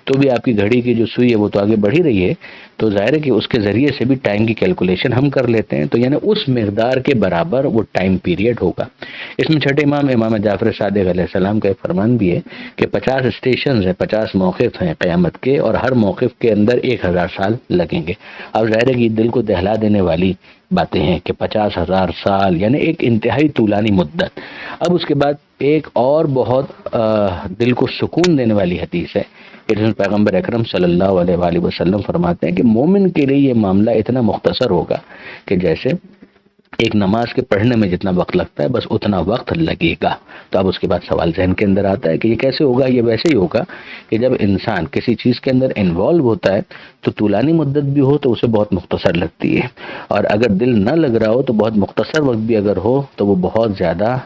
تو بھی آپ کی گھڑی کی جو سوئی ہے وہ تو آگے بڑھی رہی ہے، تو ظاہر ہے کہ اس کے ذریعے سے بھی ٹائم کی کیلکولیشن ہم کر لیتے ہیں، تو یعنی اس مقدار کے برابر وہ ٹائم پیریڈ ہوگا۔ اس میں چھٹے امام جعفر صادق علیہ السلام کا ایک فرمان بھی ہے کہ 50 اسٹیشنز ہیں، 50 موقف ہیں قیامت کے، اور ہر موقف کے اندر 1000 سال لگیں گے۔ اب ظاہر ہے کہ یہ دل کو دہلا دینے والی باتیں ہیں کہ 50,000 سال یعنی ایک انتہائی طولانی مدت۔ اب اس کے بعد ایک اور بہت دل کو سکون دینے والی حدیث ہے، پیغمبر اکرم صلی اللہ علیہ وآلہ وسلم فرماتے ہیں کہ مومن کے لیے یہ معاملہ اتنا مختصر ہوگا کہ جیسے ایک نماز کے پڑھنے میں جتنا وقت لگتا ہے بس اتنا وقت لگے گا۔ تو اب اس کے بعد سوال ذہن کے اندر آتا ہے کہ یہ کیسے ہوگا؟ یہ ویسے ہی ہوگا کہ جب انسان کسی چیز کے اندر انوالو ہوتا ہے تو طولانی مدت بھی ہو تو اسے بہت مختصر لگتی ہے، اور اگر دل نہ لگ رہا ہو تو بہت مختصر وقت بھی اگر ہو تو وہ بہت زیادہ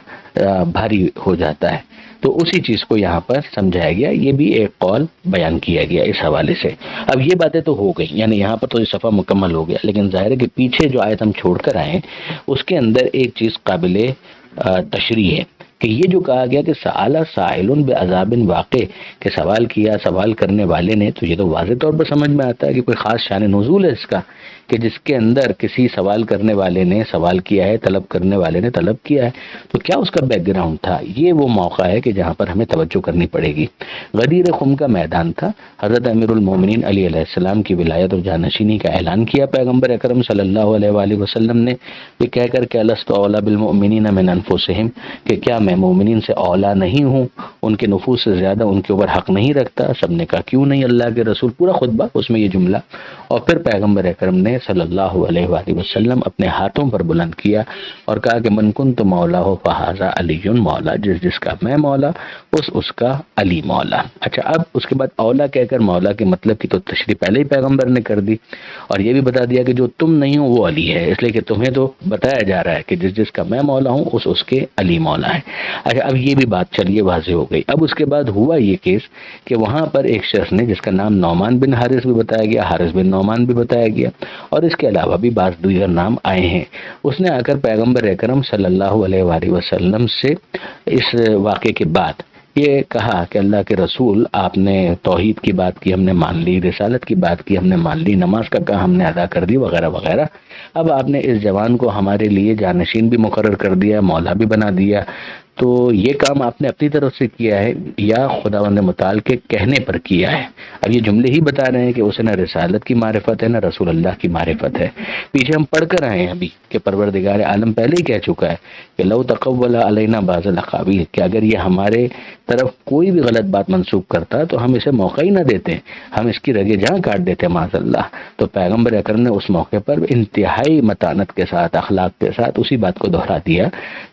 بھاری ہو جاتا ہے۔ تو اسی چیز کو یہاں پر سمجھایا گیا، یہ بھی ایک قول بیان کیا گیا اس حوالے سے۔ اب یہ باتیں تو ہو گئی، یعنی یہاں پر تو یہ صفحہ مکمل ہو گیا، لیکن ظاہر ہے کہ پیچھے جو آیت ہم چھوڑ کر آئے اس کے اندر ایک چیز قابل تشریح ہے کہ یہ جو کہا گیا کہ سأل سائل بعذاب واقع، کہ سوال کیا سوال کرنے والے نے، تو یہ تو واضح طور پر سمجھ میں آتا ہے کہ کوئی خاص شان نزول ہے اس کا، کہ جس کے اندر کسی سوال کرنے والے نے سوال کیا ہے، طلب کرنے والے نے طلب کیا ہے، تو کیا اس کا بیک گراؤنڈ تھا؟ یہ وہ موقع ہے کہ جہاں پر ہمیں توجہ کرنی پڑے گی۔ غدیر خم کا میدان تھا، حضرت امیر المومنین علی علیہ السلام کی ولایت اور جانشینی کا اعلان کیا پیغمبر اکرم صلی اللہ علیہ وآلہ وسلم نے، یہ کہہ کر کہ لست اولی بالمؤمنین من انفسہم، کہ کیا میں مومنین سے اولا نہیں ہوں، ان کے نفوس سے زیادہ ان کے اوپر حق نہیں رکھتا؟ سب نے کہا کیوں نہیں اللہ کے رسول، پورا خطبہ اس میں یہ جملہ، اور پھر پیغمبر اکرم نے صلی اللہ علیہ وآلہ وسلم اپنے ہاتھوں پر بلند کیا اور کہا کہ من کنت مولا ہو فہذا علی مولا، جس کا میں مولا اس کا علی مولا۔ اچھا، اب اس کے بعد اولا کہہ کر مولا کے مطلب کی تو تشریح پہلے ہی پیغمبر نے کر دی، اور یہ بھی بتا دیا کہ جو تم نہیں ہو وہ علی ہے، اس لیے کہ تمہیں تو بتایا جا رہا ہے کہ جس کا میں مولا ہوں اس کے علی مولا ہے۔ اچھا، اب یہ بھی بات چلیے واضح ہو گئی۔ اب اس کے بعد ہوا یہ کیس کہ وہاں پر ایک شخص نے، جس کا نام نعمان بن حارث بھی بتایا گیا، حارث بن نعمان بھی بتایا گیا، اور اس کے علاوہ بھی بعض دیگر نام آئے ہیں، اس نے آ کر پیغمبر اکرم صلی اللہ علیہ وآلہ وسلم سے اس واقعے کے بعد یہ کہا کہ اللہ کے رسول، آپ نے توحید کی بات کی، ہم نے مان لی، رسالت کی بات کی، ہم نے مان لی، نماز کا کہا ہم نے ادا کر دی، وغیرہ وغیرہ۔ اب آپ نے اس جوان کو ہمارے لیے جانشین بھی مقرر کر دیا، مولا بھی بنا دیا، تو یہ کام آپ نے اپنی طرف سے کیا ہے یا خداوند متعال کے کہنے پر کیا ہے؟ اب یہ جملے ہی بتا رہے ہیں کہ اسے نہ رسالت کی معرفت ہے نہ رسول اللہ کی معرفت ہے۔ پیچھے ہم پڑھ کر آئے ہیں ابھی کہ پروردگار عالم پہلے ہی کہہ چکا ہے کہ لو تقول علینا بعض الاقاویل، کہ اگر یہ ہمارے طرف کوئی بھی غلط بات منسوخ کرتا تو ہم اسے موقع ہی نہ دیتے، ہم اس کی رگے جہاں کاٹ دیتے معاذ اللہ۔ تو پیغمبر اکرم نے اس موقع پر انتہائی متانت کے ساتھ، اخلاق کے ساتھ اسی بات کو دہرا دیا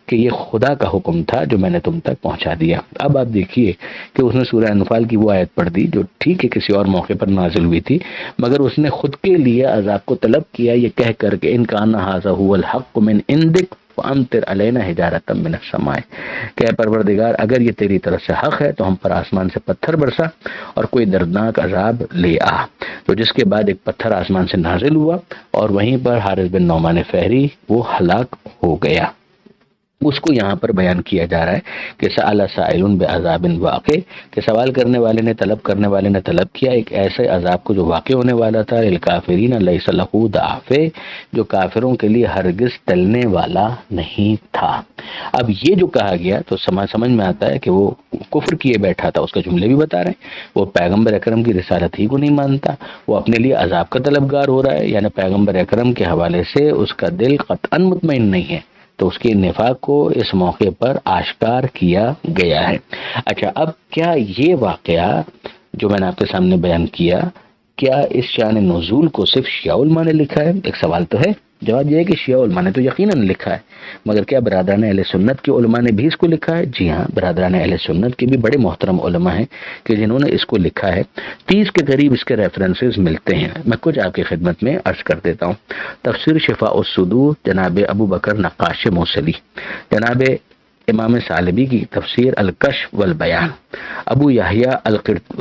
کہ یہ خدا کا حکم تھا جو میں نے تم تک پہنچا دیا۔ اب آپ دیکھیے کہ اس نے سورہ انفال کی وہ آیت پڑھ دی جو ٹھیک ہے کسی اور موقع پر نازل ہوئی تھی، مگر اس نے خود کے لیے عذاب کو طلب کیا یہ کہہ کر کہ ان کان ھذا ھو الحق من عندک فامطر علینا حجارۃ من السماء، کہ اے پروردگار اگر یہ تیری طرف سے حق ہے تو ہم پر آسمان سے پتھر برسا اور کوئی دردناک عذاب لے آ۔ تو جس کے بعد ایک پتھر آسمان سے نازل ہوا اور وہیں پر حارث بن نعمان فہری وہ ہلاک ہو گیا۔ اس کو یہاں پر بیان کیا جا رہا ہے کہ سأل سائل بعذاب واقع، کہ سوال کرنے والے نے، طلب کرنے والے نے طلب کیا ایک ایسے عذاب کو جو واقع ہونے والا تھا، للکافرین لیس لہ دافع، جو کافروں کے لیے ہرگز ٹلنے والا نہیں تھا۔ اب یہ جو کہا گیا تو سمجھ میں آتا ہے کہ وہ کفر کیے بیٹھا تھا، اس کا جملے بھی بتا رہے ہیں، وہ پیغمبر اکرم کی رسالت ہی کو نہیں مانتا، وہ اپنے لیے عذاب کا طلبگار ہو رہا ہے، یعنی پیغمبر اکرم کے حوالے سے اس کا دل قطعاً مطمئن نہیں ہے، تو اس کے نفاق کو اس موقع پر آشکار کیا گیا ہے۔ اچھا، اب کیا یہ واقعہ جو میں نے آپ کے سامنے بیان کیا، کیا اس شان نزول کو صرف شیعہ علماء نے لکھا ہے؟ ایک سوال تو ہے، جواب یہ ہے کہ شیعہ علماء نے تو یقیناً لکھا ہے، مگر کیا برادران اہل سنت کے علماء نے بھی اس کو لکھا ہے؟ جی ہاں، برادران اہل سنت کے بھی بڑے محترم علماء ہیں کہ جنہوں نے اس کو لکھا ہے، 30 کے قریب اس کے ریفرنسز ملتے ہیں، میں کچھ آپ کی خدمت میں عرض کر دیتا ہوں۔ تفسیر شفاء الصدور جناب ابو بکر نقاش موصلی، جناب امام ثعلبی کی تفسیر الکشف والبیان، ابو یحییٰ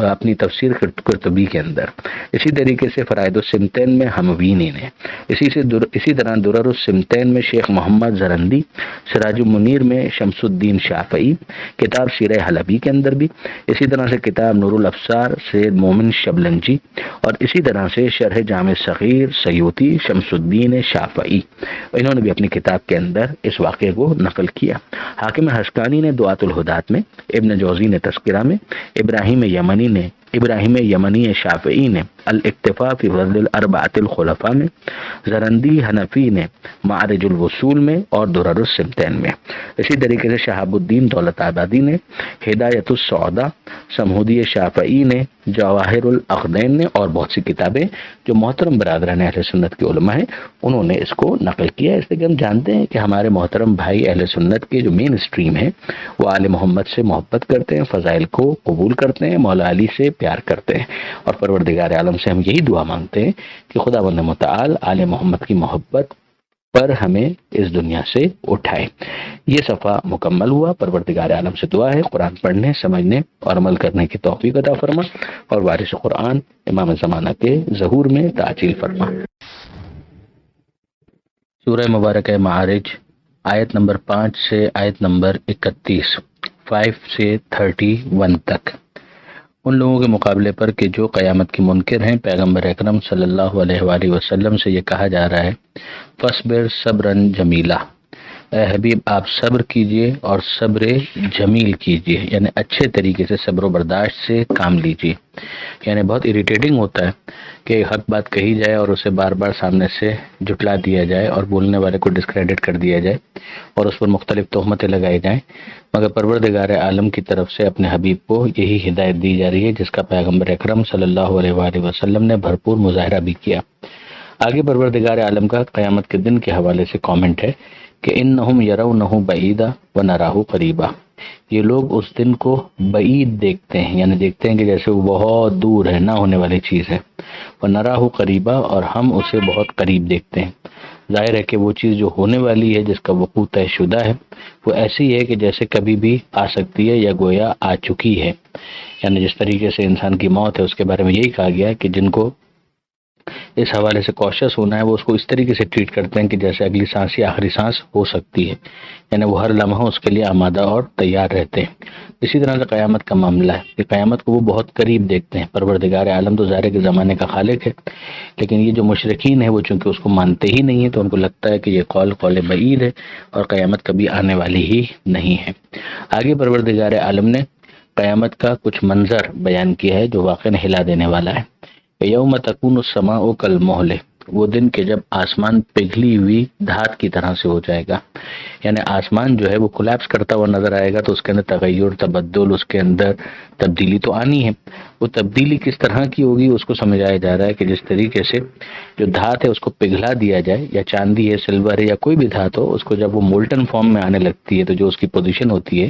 اپنی تفسیر قرطبی کے اندر، اسی طریقے سے فرائد السمتین میں ہموینی نے، اسی طرح درر السمتین میں شیخ محمد زرندی، سراج المنیر میں شمس الدین شافعی، کتاب سیرہ حلبی کے اندر بھی، اسی طرح سے کتاب نور الابصار سید مومن شبلنجی، اور اسی طرح سے شرح جامع صغیر سیوطی شمس الدین شافعی، انہوں نے بھی اپنی کتاب کے اندر اس واقعے کو نقل کیا۔ حاکم حسکانی نے دعات الہدات میں، ابن جوزی نے تذکرہ میں، ابراہیم یمنی شافعی نے الاکتفاء فی فضل الاربعۃ الخلفاء میں، زرندی حنفی نے معارج الوصول میں اور درر السمتین میں، اسی طریقے سے شہاب الدین دولت آبادی نے ہدایت السعداء، سمہودی شافعی نے جواہر الاخدین نے، اور بہت سی کتابیں جو محترم برادران اہل سنت کے علماء ہیں انہوں نے اس کو نقل کیا ہے۔ اس لیے کہ ہم جانتے ہیں کہ ہمارے محترم بھائی اہل سنت کے جو مین اسٹریم ہے وہ آل محمد سے محبت کرتے ہیں، فضائل کو قبول کرتے ہیں، مولا علی سے پیار کرتے ہیں، اور پروردگار عالم سے ہم یہی دعا مانگتے ہیں کہ خداوند متعال آل محمد کی محبت پر ہمیں اس دنیا سے اٹھائے۔ یہ صفحہ مکمل ہوا۔ پروردگار عالم سے دعا ہے قرآن پڑھنے، سمجھنے اور عمل کرنے کی توفیق عطا فرما، اور وارث قرآن امام زمانہ کے ظہور میں تعجیل فرما۔ سورہ مبارکہ معارج، آیت نمبر 5 سے آیت نمبر 31، 5 سے 31 تک۔ ان لوگوں کے مقابلے پر کہ جو قیامت کے منکر ہیں، پیغمبر اکرم صلی اللہ علیہ وآلہ وسلم سے یہ کہا جا رہا ہے فَاصْبِرْ صَبْرًا جَمِيلًا، اے حبیب آپ صبر کیجئے اور صبر جمیل کیجئے، یعنی اچھے طریقے سے صبر و برداشت سے کام لیجئے۔ یعنی بہت اریٹیٹنگ ہوتا ہے کہ حق بات کہی جائے اور اسے بار بار سامنے سے جھٹلا دیا جائے اور بولنے والے کو ڈسکریڈٹ کر دیا جائے اور اس پر مختلف تہمتیں لگائی جائیں، مگر پروردگار عالم کی طرف سے اپنے حبیب کو یہی ہدایت دی جا رہی ہے جس کا پیغمبر اکرم صلی اللہ علیہ وآلہ وسلم نے بھرپور مظاہرہ بھی کیا۔ آگے پروردگار عالم کا قیامت کے دن کے حوالے سے کامنٹ ہے کہ انہم یرونہ بعیدا ونراہ قریبا، یہ لوگ اس دن کو بعید دیکھتے ہیں، یعنی دیکھتے ہیں کہ جیسے وہ بہت دور ہے، نہ ہونے والی چیز ہے، ونراہ قریبا، اور ہم اسے بہت قریب دیکھتے ہیں۔ ظاہر ہے کہ وہ چیز جو ہونے والی ہے، جس کا وقوع طے شدہ ہے، وہ ایسی ہے کہ جیسے کبھی بھی آ سکتی ہے یا گویا آ چکی ہے۔ یعنی جس طریقے سے انسان کی موت ہے اس کے بارے میں یہی کہا گیا ہے کہ جن کو اس حوالے سے کوشش ہونا ہے وہ اس کو اس طریقے سے ٹریٹ کرتے ہیں کہ جیسے اگلی سانس یا آخری سانس ہو سکتی ہے، یعنی وہ ہر لمحہ اس کے لیے آمادہ اور تیار رہتے ہیں۔ اسی طرح سے قیامت کا معاملہ ہے کہ قیامت کو وہ بہت قریب دیکھتے ہیں۔ پروردگار عالم تو ظاہر ہے کہ زمانے کا خالق ہے، لیکن یہ جو مشرکین ہیں وہ چونکہ اس کو مانتے ہی نہیں ہیں تو ان کو لگتا ہے کہ یہ قول بعید ہے اور قیامت کبھی آنے والی ہی نہیں ہے۔ آگے پروردگار عالم نے قیامت کا کچھ منظر بیان کیا ہے جو واقعی ہلا دینے والا ہے۔ یوم تکون السماء کالمہل، وہ دن کہ جب آسمان پگھلی ہوئی دھات کی طرح سے ہو جائے گا، یعنی آسمان جو ہے وہ کولیپس کرتا ہوا نظر آئے گا، تو اس کے اندر تغیر، تبدل، اس کے اندر تبدیلی تو آنی ہے۔ وہ تبدیلی کس طرح کی ہوگی اس کو سمجھایا جا رہا ہے کہ جس طریقے سے جو دھات ہے اس کو پگھلا دیا جائے، یا چاندی ہے، سلور ہے، یا کوئی بھی دھات ہو، اس کو جب وہ مولٹن فارم میں آنے لگتی ہے تو جو اس کی پوزیشن ہوتی ہے،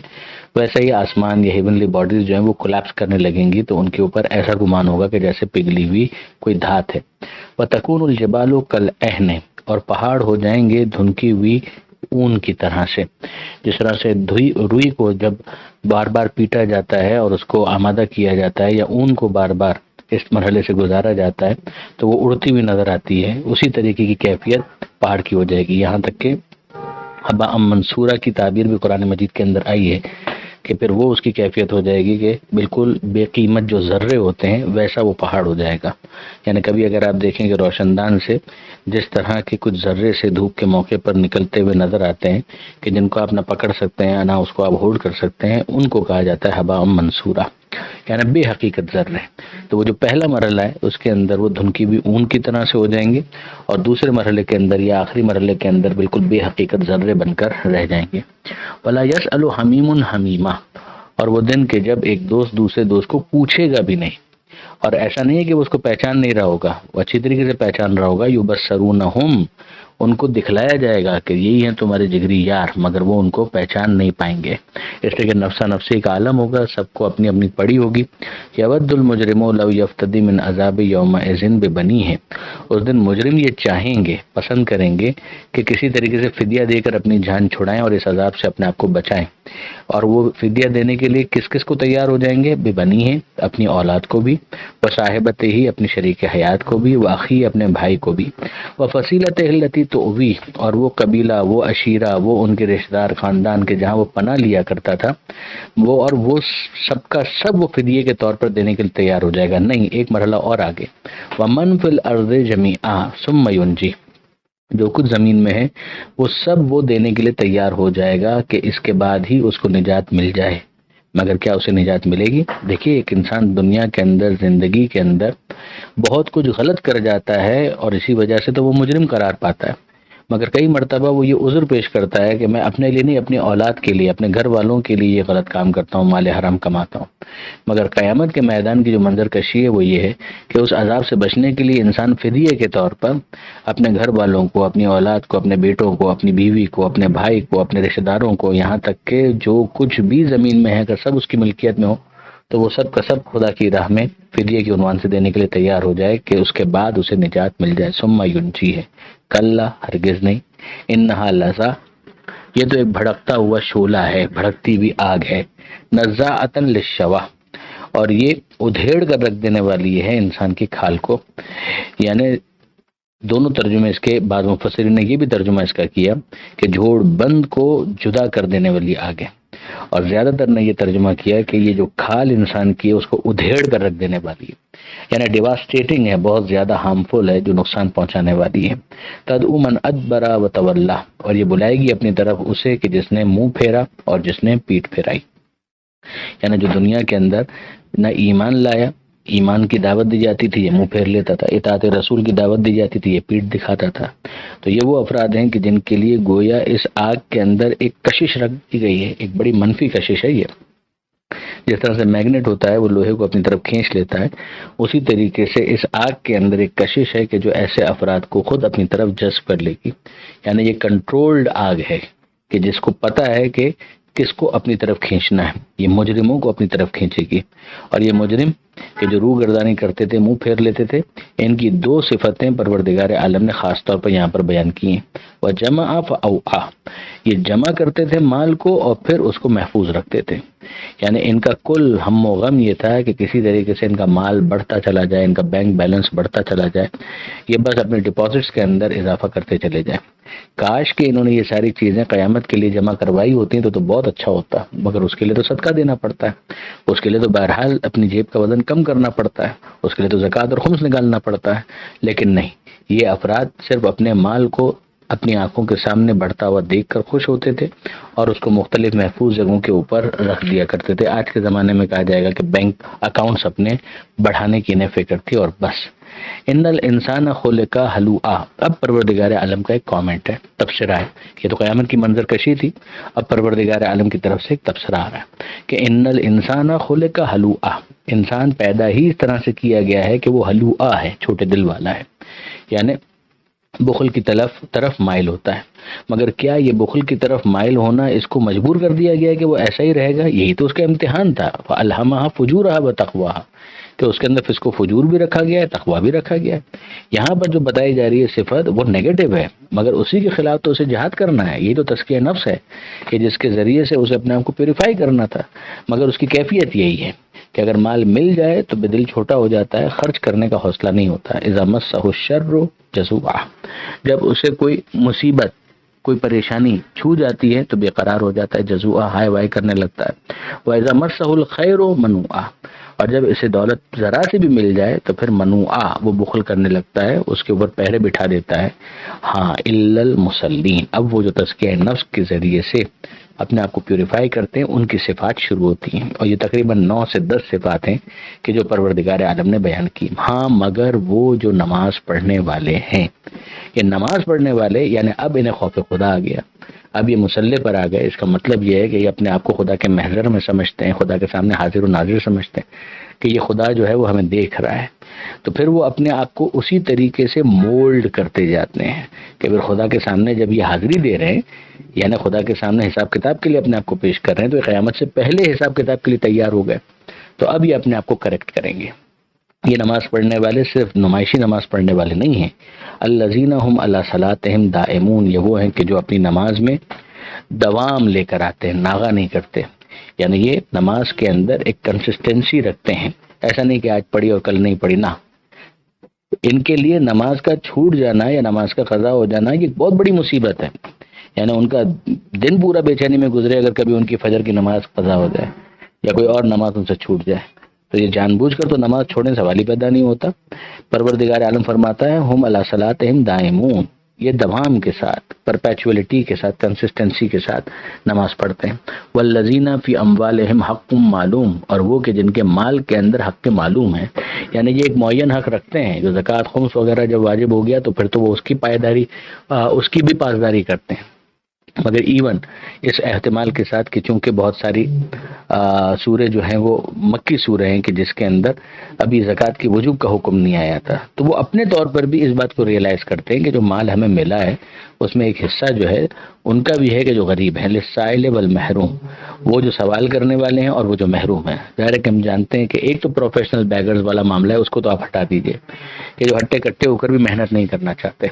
ویسا ہی آسمان یا ہیونلی باڈیز جو ہیں وہ کولیپس کرنے لگیں گی تو ان کے اوپر ایسا گمان ہوگا کہ جیسے پگھلی ہوئی کوئی دھات ہے۔ وَتَكُونُ الْجِبَالُ كَالْعِهْنِ، اور پہاڑ ہو جائیں گے دھنکی ہوئی اون کی طرح سے۔ جس طرح سے روئی کو جب بار بار پیٹا جاتا ہے اور اس کو آمادہ کیا جاتا ہے، یا اون کو بار بار اس مرحلے سے گزارا جاتا ہے تو وہ اڑتی ہوئی نظر آتی ہے، اسی طریقے کی کیفیت پہاڑ کی ہو جائے گی۔ یہاں تک کہ حباء منصورہ کی تعبیر بھی قرآن مجید کے اندر آئی ہے کہ پھر وہ اس کی کیفیت ہو جائے گی کہ بالکل بے قیمت جو ذرے ہوتے ہیں ویسا وہ پہاڑ ہو جائے گا۔ یعنی کبھی اگر آپ دیکھیں کہ روشن دان سے جس طرح کے کچھ ذرے سے دھوپ کے موقع پر نکلتے ہوئے نظر آتے ہیں کہ جن کو آپ نہ پکڑ سکتے ہیں نہ اس کو آپ ہولڈ کر سکتے ہیں، ان کو کہا جاتا ہے حباء منصورہ، یعنی بے حقیقت ذرے۔ تو وہ جو پہلا مرحلہ ہے اس کے اندر وہ دھنکی بھی اون کی طرح سے ہو جائیں گے، اور دوسرے مرحلے کے اندر یا آخری مرحلے کے اندر بالکل بے حقیقت ذرے بن کر رہ جائیں گے۔ وَلَا يَسْأَلُ حَمِيمٌ حَمِيمًا، اور وہ دن کہ جب ایک دوست دوسرے دوست کو پوچھے گا بھی نہیں، اور ایسا نہیں ہے کہ وہ اس کو پہچان نہیں رہا ہوگا، وہ اچھی طریقے سے پہچان رہا ہوگا۔ یُبَصَّرُونَهُم، ان کو دکھلایا جائے گا کہ یہی ہیں تمہارے جگری یار، مگر وہ ان کو پہچان نہیں پائیں گے، اس لیے کہ نفسا نفسی کا عالم ہوگا، سب کو اپنی اپنی پڑی ہوگی۔ یود المجرم لو یفتدی من عذاب یومئذ ببنیہ، اس دن مجرم یہ چاہیں گے، پسند کریں گے کہ کسی طریقے سے فدیہ دے کر اپنی جان چھڑائیں اور اس عذاب سے اپنے آپ کو بچائیں، اور وہ فدیہ دینے کے لیے کس کس کو تیار ہو جائیں گے؟ ببنیہ، اپنی اولاد کو بھی، وصاحبتہ ہی، اپنی شریک حیات کو بھی، واخی، اپنے بھائی کو بھی، وفصیلتہ التی تؤوی، اور وہ قبیلہ، وہ عشیرہ، وہ ان کے رشتہ دار خاندان کے جہاں وہ پناہ لیا کرتا تھا، وہ سب کا سب وہ فدیے کے طور پر دینے کے لیے تیار ہو جائے گا۔ نہیں، ایک مرحلہ اور آگے، ومن فی الارض جمیعا ثم ینجی، جو کچھ زمین میں ہے وہ سب وہ دینے کے لیے تیار ہو جائے گا کہ اس کے بعد ہی اس کو نجات مل جائے۔ مگر کیا اسے نجات ملے گی؟ دیکھیے، ایک انسان دنیا کے اندر، زندگی کے اندر بہت کچھ غلط کر جاتا ہے اور اسی وجہ سے تو وہ مجرم قرار پاتا ہے، مگر کئی مرتبہ وہ یہ عذر پیش کرتا ہے کہ میں اپنے لیے نہیں، اپنی اولاد کے لیے، اپنے گھر والوں کے لیے یہ غلط کام کرتا ہوں، مال حرام کماتا ہوں۔ مگر قیامت کے میدان کی جو منظر کشی ہے وہ یہ ہے کہ اس عذاب سے بچنے کے لیے انسان فدیے کے طور پر اپنے گھر والوں کو، اپنی اولاد کو، اپنے بیٹوں کو، اپنی بیوی کو، اپنے بھائی کو، اپنے رشتہ داروں کو، یہاں تک کہ جو کچھ بھی زمین میں ہے اگر سب اس کی ملکیت میں ہو تو وہ سب کا سب خدا کی راہ میں فدیے کے عنوان سے دینے کے لیے تیار ہو جائے کہ اس کے بعد اسے نجات مل جائے۔ ثم ینجی ہے، کلا، ہرگز نہیں، انہا لظا، یہ تو ایک بھڑکتا ہوا شعلہ ہے، بھڑکتی ہوئی آگ ہے، نزاعۃ للشوا، اور یہ ادھیڑ کر رکھ دینے والی ہے انسان کی کھال کو۔ یعنی دونوں ترجمے اس کے بعد مفسرین نے یہ بھی ترجمہ اس کا کیا کہ جھوڑ بند کو جدا کر دینے والی آگ ہے۔ اور زیادہ تر نے یہ ترجمہ کیا کہ یہ جو کھال انسان کی ہے اس کو ادھیڑ کر رکھ دینے والی ہے، یعنی ڈیواسٹیٹنگ ہے، بہت زیادہ ہارمفل ہے، جو نقصان پہنچانے والی ہے۔ تدعو من ادبر وتولی، اور یہ بلائے گی اپنی طرف اسے کہ جس نے منہ پھیرا اور جس نے پیٹ پھیرائی، یعنی جو دنیا کے اندر نہ ایمان لایا، ایمان کی دعوت دی جاتی تھی یہ منہ پھیر لیتا تھا، اطاعت رسول کی دعوت دی جاتی تھی یہ پیٹ دکھاتا تھا۔ تو یہ وہ افراد ہیں کہ جن کے لیے گویا اس آگ کے اندر ایک کشش رکھ دی گئی ہے، ایک بڑی منفی کشش ہے۔ یہ جس طرح سے میگنیٹ ہوتا ہے وہ لوہے کو اپنی طرف کھینچ لیتا ہے، اسی طریقے سے اس آگ کے اندر ایک کشش ہے کہ جو ایسے افراد کو خود اپنی طرف جذب کر لے گی، یعنی یہ کنٹرولڈ آگ ہے کہ جس کو پتہ ہے کہ کس کو اپنی طرف کھینچنا ہے، یہ مجرموں کو اپنی طرف کھینچے گی۔ اور یہ مجرم کہ جو روح گردانی کرتے تھے، منہ پھیر لیتے تھے، ان کی دو صفتیں پروردگار عالم نے خاص طور پر یہاں پر بیان کی ہیں۔ وَجَمَعَ فَأَوْعَى، یہ جمع کرتے تھے مال کو اور پھر اس کو محفوظ رکھتے تھے، یعنی ان کا کل ہم و غم یہ تھا کہ کسی طریقے سے ان کا مال بڑھتا چلا جائے، ان کا بینک بیلنس بڑھتا چلا جائے، یہ بس اپنے ڈپازٹس کے اندر اضافہ کرتے چلے جائیں۔ کاش کہ انہوں نے یہ ساری چیزیں قیامت کے لیے جمع کروائی ہوتی تو بہت اچھا ہوتا، مگر اس کے لیے تو صدقہ دینا پڑتا ہے، اس کے لیے تو بہرحال اپنی جیب کا وزن کم کرنا پڑتا ہے، اس کے لیے تو زکوٰۃ اور خمس نکالنا پڑتا ہے، لیکن نہیں، یہ افراد صرف اپنے مال کو اپنی آنکھوں کے سامنے بڑھتا ہوا دیکھ کر خوش ہوتے تھے اور اس کو مختلف محفوظ جگہوں کے اوپر رکھ دیا کرتے تھے۔ آج کے زمانے میں کہا جائے گا کہ بینک اکاؤنٹس اپنے بڑھانے کی انہیں فکر تھی اور بس۔ ان الانسان خلق ہلوعا، اب پروردگار عالم کا ایک کامنٹ ہے، تبصرہ ہے، یہ تو قیامت کی منظر کشی تھی، اب پروردگار عالم کی طرف سے ایک تبصرہ آ رہا ہے کہ ان الانسان خلق ہلوعا، انسان پیدا ہی اس طرح سے کیا گیا ہے کہ وہ ہلوعا ہے، چھوٹے دل والا ہے، یعنی بخل کی طرف مائل ہوتا ہے۔ مگر کیا یہ بخل کی طرف مائل ہونا اس کو مجبور کر دیا گیا کہ وہ ایسا ہی رہے گا؟ یہی تو اس کا امتحان تھا، فَأَلْهَمَهَا فُجُورَهَا وَتَقْوَاهَا، کہ اس کے اندر اس کو فجور بھی رکھا گیا ہے، تقویٰ بھی رکھا گیا ہے۔ یہاں پر جو بتائی جا رہی ہے صفت وہ نیگیٹو ہے، مگر اسی کے خلاف تو اسے جہاد کرنا ہے، یہی تو تزکیہ نفس ہے کہ جس کے ذریعے سے اسے اپنے آپ کو پیوریفائی کرنا تھا، مگر اس کی کیفیت یہی ہے کہ اگر مال مل جائے تو بے دل چھوٹا ہو جاتا ہے، خرچ کرنے کا حوصلہ نہیں ہوتا۔ اذا مسہ الشر جزوعا، جب اسے کوئی مصیبت، کوئی پریشانی چھو جاتی ہے تو بے قرار ہو جاتا ہے، جزوعا ہائے وائے کرنے لگتا ہے۔ وَإِذَا مَسَّهُ الْخَيْرُ مَنُوعًا، اور جب اسے دولت ذرا سے بھی مل جائے تو پھر منوعا، وہ بخل کرنے لگتا ہے، اس کے اوپر پہرے بٹھا دیتا ہے۔ ہاں الا المصلین، اب وہ جو تزکیہ نفس کے ذریعے سے اپنے آپ کو پیوریفائی کرتے ہیں ان کی صفات شروع ہوتی ہیں، اور یہ تقریباً 9 سے 10 صفات ہیں کہ جو پروردگار عالم نے بیان کی۔ ہاں مگر وہ جو نماز پڑھنے والے ہیں، یہ نماز پڑھنے والے یعنی اب انہیں خوف خدا آ گیا، اب یہ مسلح پر آ گئے، اس کا مطلب یہ ہے کہ یہ اپنے آپ کو خدا کے محضر میں سمجھتے ہیں، خدا کے سامنے حاضر و ناظر سمجھتے ہیں کہ یہ خدا جو ہے وہ ہمیں دیکھ رہا ہے، تو پھر وہ اپنے آپ کو اسی طریقے سے مولڈ کرتے جاتے ہیں کہ پھر خدا کے سامنے جب یہ حاضری دے رہے ہیں، یعنی خدا کے سامنے حساب کتاب کے لیے اپنے آپ کو پیش کر رہے ہیں، تو یہ قیامت سے پہلے حساب کتاب کے لیے تیار ہو گئے، تو اب یہ اپنے آپ کو کریکٹ کریں گے۔ یہ نماز پڑھنے والے صرف نمائشی نماز پڑھنے والے نہیں ہیں، الذین هم علی صلاتہم دائمون، یہ وہ ہیں کہ جو اپنی نماز میں دوام لے کر آتے ہیں، ناغہ نہیں کرتے، یعنی یہ نماز کے اندر ایک کنسسٹنسی رکھتے ہیں، ایسا نہیں کہ آج پڑھی اور کل نہیں پڑھی، نہ، ان کے لیے نماز کا چھوٹ جانا یا نماز کا قضا ہو جانا یہ بہت بڑی مصیبت ہے، یعنی ان کا دن پورا بے چینی میں گزرے اگر کبھی ان کی فجر کی نماز قضا ہو جائے یا کوئی اور نماز ان سے چھوٹ جائے، تو یہ جان بوجھ کر تو نماز چھوڑنے سے سوال ہی پیدا نہیں ہوتا۔ پروردگار عالم فرماتا ہے ہم علی صلاتہم دائمون، یہ دوام کے ساتھ، پرپیچولیٹی کے ساتھ، کنسسٹنسی کے ساتھ نماز پڑھتے ہیں۔ والذین فی اموالہم حق معلوم، اور وہ کہ جن کے مال کے اندر حق معلوم ہے، یعنی یہ ایک معین حق رکھتے ہیں، جو زکوٰۃ خمس وغیرہ جب واجب ہو گیا تو پھر تو وہ اس کی پائیداری، اس کی بھی پاسداری کرتے ہیں، مگر ایون اس احتمال کے ساتھ کہ چونکہ بہت ساری سورے جو ہیں وہ مکی سورے ہیں کہ جس کے اندر ابھی زکوٰۃ کی وجوب کا حکم نہیں آیا تھا، تو وہ اپنے طور پر بھی اس بات کو ریئلائز کرتے ہیں کہ جو مال ہمیں ملا ہے اس میں ایک حصہ جو ہے ان کا بھی ہے کہ جو غریب ہیں، للسائل والمحروم، وہ جو سوال کرنے والے ہیں اور وہ جو محروم ہیں۔ ظاہر ہے کہ ہم جانتے ہیں کہ ایک تو پروفیشنل بیگرز والا معاملہ ہے، اس کو تو آپ ہٹا دیجئے کہ جو ہٹے کٹے ہو کر بھی محنت نہیں کرنا چاہتے،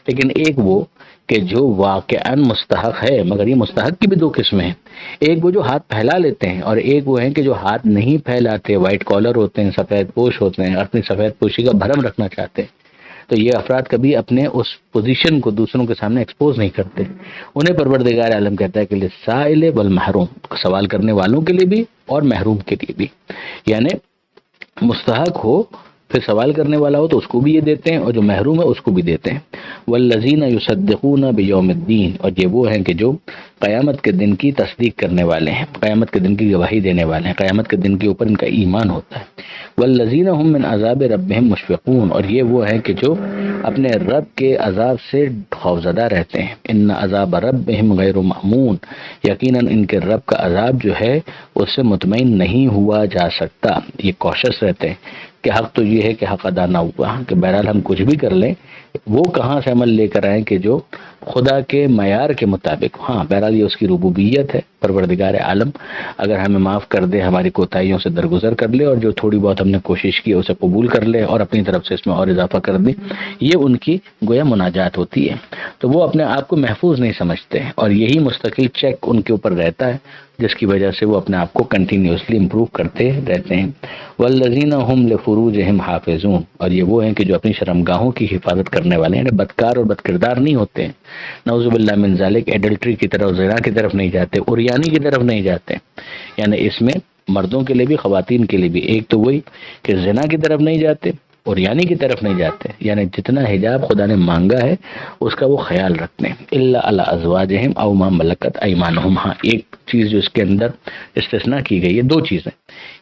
لیکن ایک وہ کہ جو واقعاً مستحق ہے، مگر یہ مستحق کی بھی دو قسمیں ہیں، ایک وہ جو ہاتھ پھیلا لیتے ہیں اور ایک وہ ہیں کہ جو ہاتھ نہیں پھیلاتے، وائٹ کالر ہوتے ہیں، سفید پوش ہوتے ہیں، اپنی سفید پوشی کا بھرم رکھنا چاہتے ہیں۔ تو یہ افراد کبھی اپنے اس پوزیشن کو دوسروں کے سامنے ایکسپوز نہیں کرتے. انہیں پروردگار عالم کہتا ہے کہ للسائل والمحروم، سوال کرنے والوں کے لیے بھی اور محروم کے لیے بھی. یعنی مستحق ہو پھر سوال کرنے والا ہو تو اس کو بھی یہ دیتے ہیں، اور جو محروم ہے اس کو بھی دیتے ہیں. والذین یصدقون بیوم الدین، اور یہ وہ ہیں کہ جو قیامت کے دن کی تصدیق کرنے والے ہیں، قیامت کے دن کی گواہی دینے والے ہیں، قیامت کے دن کے اوپر ان کا ایمان ہوتا ہے. والذین هم من عذاب ربهم مشفقون، اور یہ وہ ہیں کہ جو اپنے رب کے عذاب سے خوفزدہ رہتے ہیں. ان عذاب ربهم غیر مأمون، یقیناً ان کے رب کا عذاب جو ہے اس سے مطمئن نہیں ہوا جا سکتا. یہ کوشش رہتے ہیں کہ حق تو یہ ہے کہ حق ادا نہ ہوا، کہ بہرحال ہم کچھ بھی کر لیں وہ کہاں سے عمل لے کر آئیں کہ جو خدا کے معیار کے مطابق. ہاں بہرحال یہ اس کی ربوبیت ہے، پروردگار عالم اگر ہمیں معاف کر دے، ہماری کوتاہیوں سے درگزر کر لے، اور جو تھوڑی بہت ہم نے کوشش کی اسے قبول کر لے اور اپنی طرف سے اس میں اور اضافہ کر دے، یہ ان کی گویا مناجات ہوتی ہے. تو وہ اپنے آپ کو محفوظ نہیں سمجھتے، اور یہی مستقل چیک ان کے اوپر رہتا ہے جس کی وجہ سے وہ اپنے آپ کو کنٹینیوسلی امپروو کرتے رہتے ہیں. والذین هم لفروجهم حافظون، اور یہ وہ ہیں کہ جو اپنی شرمگاہوں کی حفاظت کرنے والے ہیں، یعنی بدکار اور بدکردار نہیں ہوتے ہیں. نعوذ باللہ من ذالک، ایڈلٹری کی طرف، زنا کی طرف نہیں جاتے، عریانی کی طرف نہیں جاتے. یعنی اس میں مردوں کے لیے بھی خواتین کے لیے بھی ایک تو وہی کہ زنا کی طرف نہیں جاتے، عریانی کی طرف نہیں جاتے، یعنی جتنا حجاب خدا نے مانگا ہے اس کا وہ خیال رکھتے ہیں. الا علی ازواجہم او ما ملکت ایمانہم، ہاں ایک چیز جو اس کے اندر استثناء کی گئی ہے، دو چیزیں.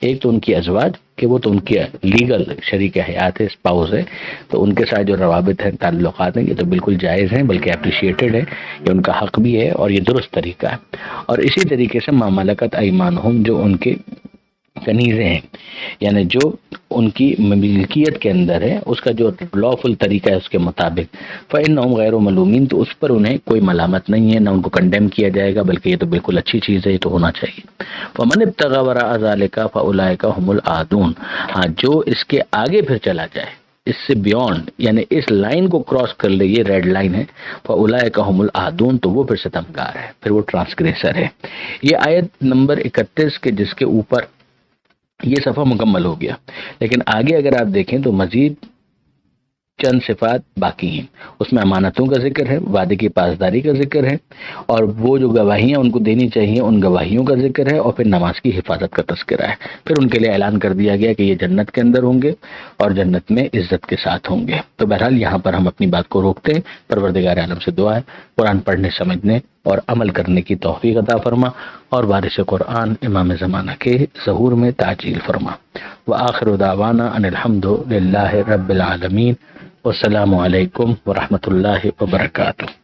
ایک تو ان کی ازواج کہ وہ تو ان کی لیگل شریک حیات ہے، اسپاؤس ہے، تو ان کے ساتھ جو روابط ہیں، تعلقات ہیں، یہ تو بالکل جائز ہیں، بلکہ اپریشیٹڈ ہے، یہ ان کا حق بھی ہے اور یہ درست طریقہ ہے. اور اسی طریقے سے ما ملکت ایمانہم، جو ان کے کنیزیں ہیں، یعنی جو ان کی ملکیت کے اندر ہے، اس کا جو لافل طریقہ ہے اس کے مطابق، فإنہم غیر ملومین، تو اس پر انہیں کوئی ملامت نہیں ہے، نہ ان کو کنڈیم کیا جائے گا، بلکہ یہ تو بالکل اچھی چیز ہے، یہ تو ہونا چاہیے. فمن ابتغى وراء ذلك فاولئک هم العادون، ہاں جو اس کے آگے پھر چلا جائے، اس سے بیونڈ، یعنی اس لائن کو کراس کر لے، یہ ریڈ لائن ہے، فاولئک هم العادون، تو وہ پھر ستمگار ہے، پھر وہ ٹرانسگریسر ہے. یہ آیت نمبر 31 کے جس کے اوپر یہ صفحہ مکمل ہو گیا. لیکن آگے اگر آپ دیکھیں تو مزید چند صفات باقی ہیں. اس میں امانتوں کا ذکر ہے، وعدے کی پاسداری کا ذکر ہے، اور وہ جو گواہیاں ان کو دینی چاہیے ان گواہیوں کا ذکر ہے، اور پھر نماز کی حفاظت کا تذکرہ ہے. پھر ان کے لیے اعلان کر دیا گیا کہ یہ جنت کے اندر ہوں گے اور جنت میں عزت کے ساتھ ہوں گے. تو بہرحال یہاں پر ہم اپنی بات کو روکتے ہیں. پروردگار عالم سے دعا ہے قرآن پڑھنے، سمجھنے اور عمل کرنے کی توفیق عطا فرما، اور وارث قرآن امام زمانہ کے ظہور میں تعجیل فرما. وآخر دعوانا ان الحمد للہ رب العالمین. والسلام علیکم ورحمۃ اللہ وبرکاتہ.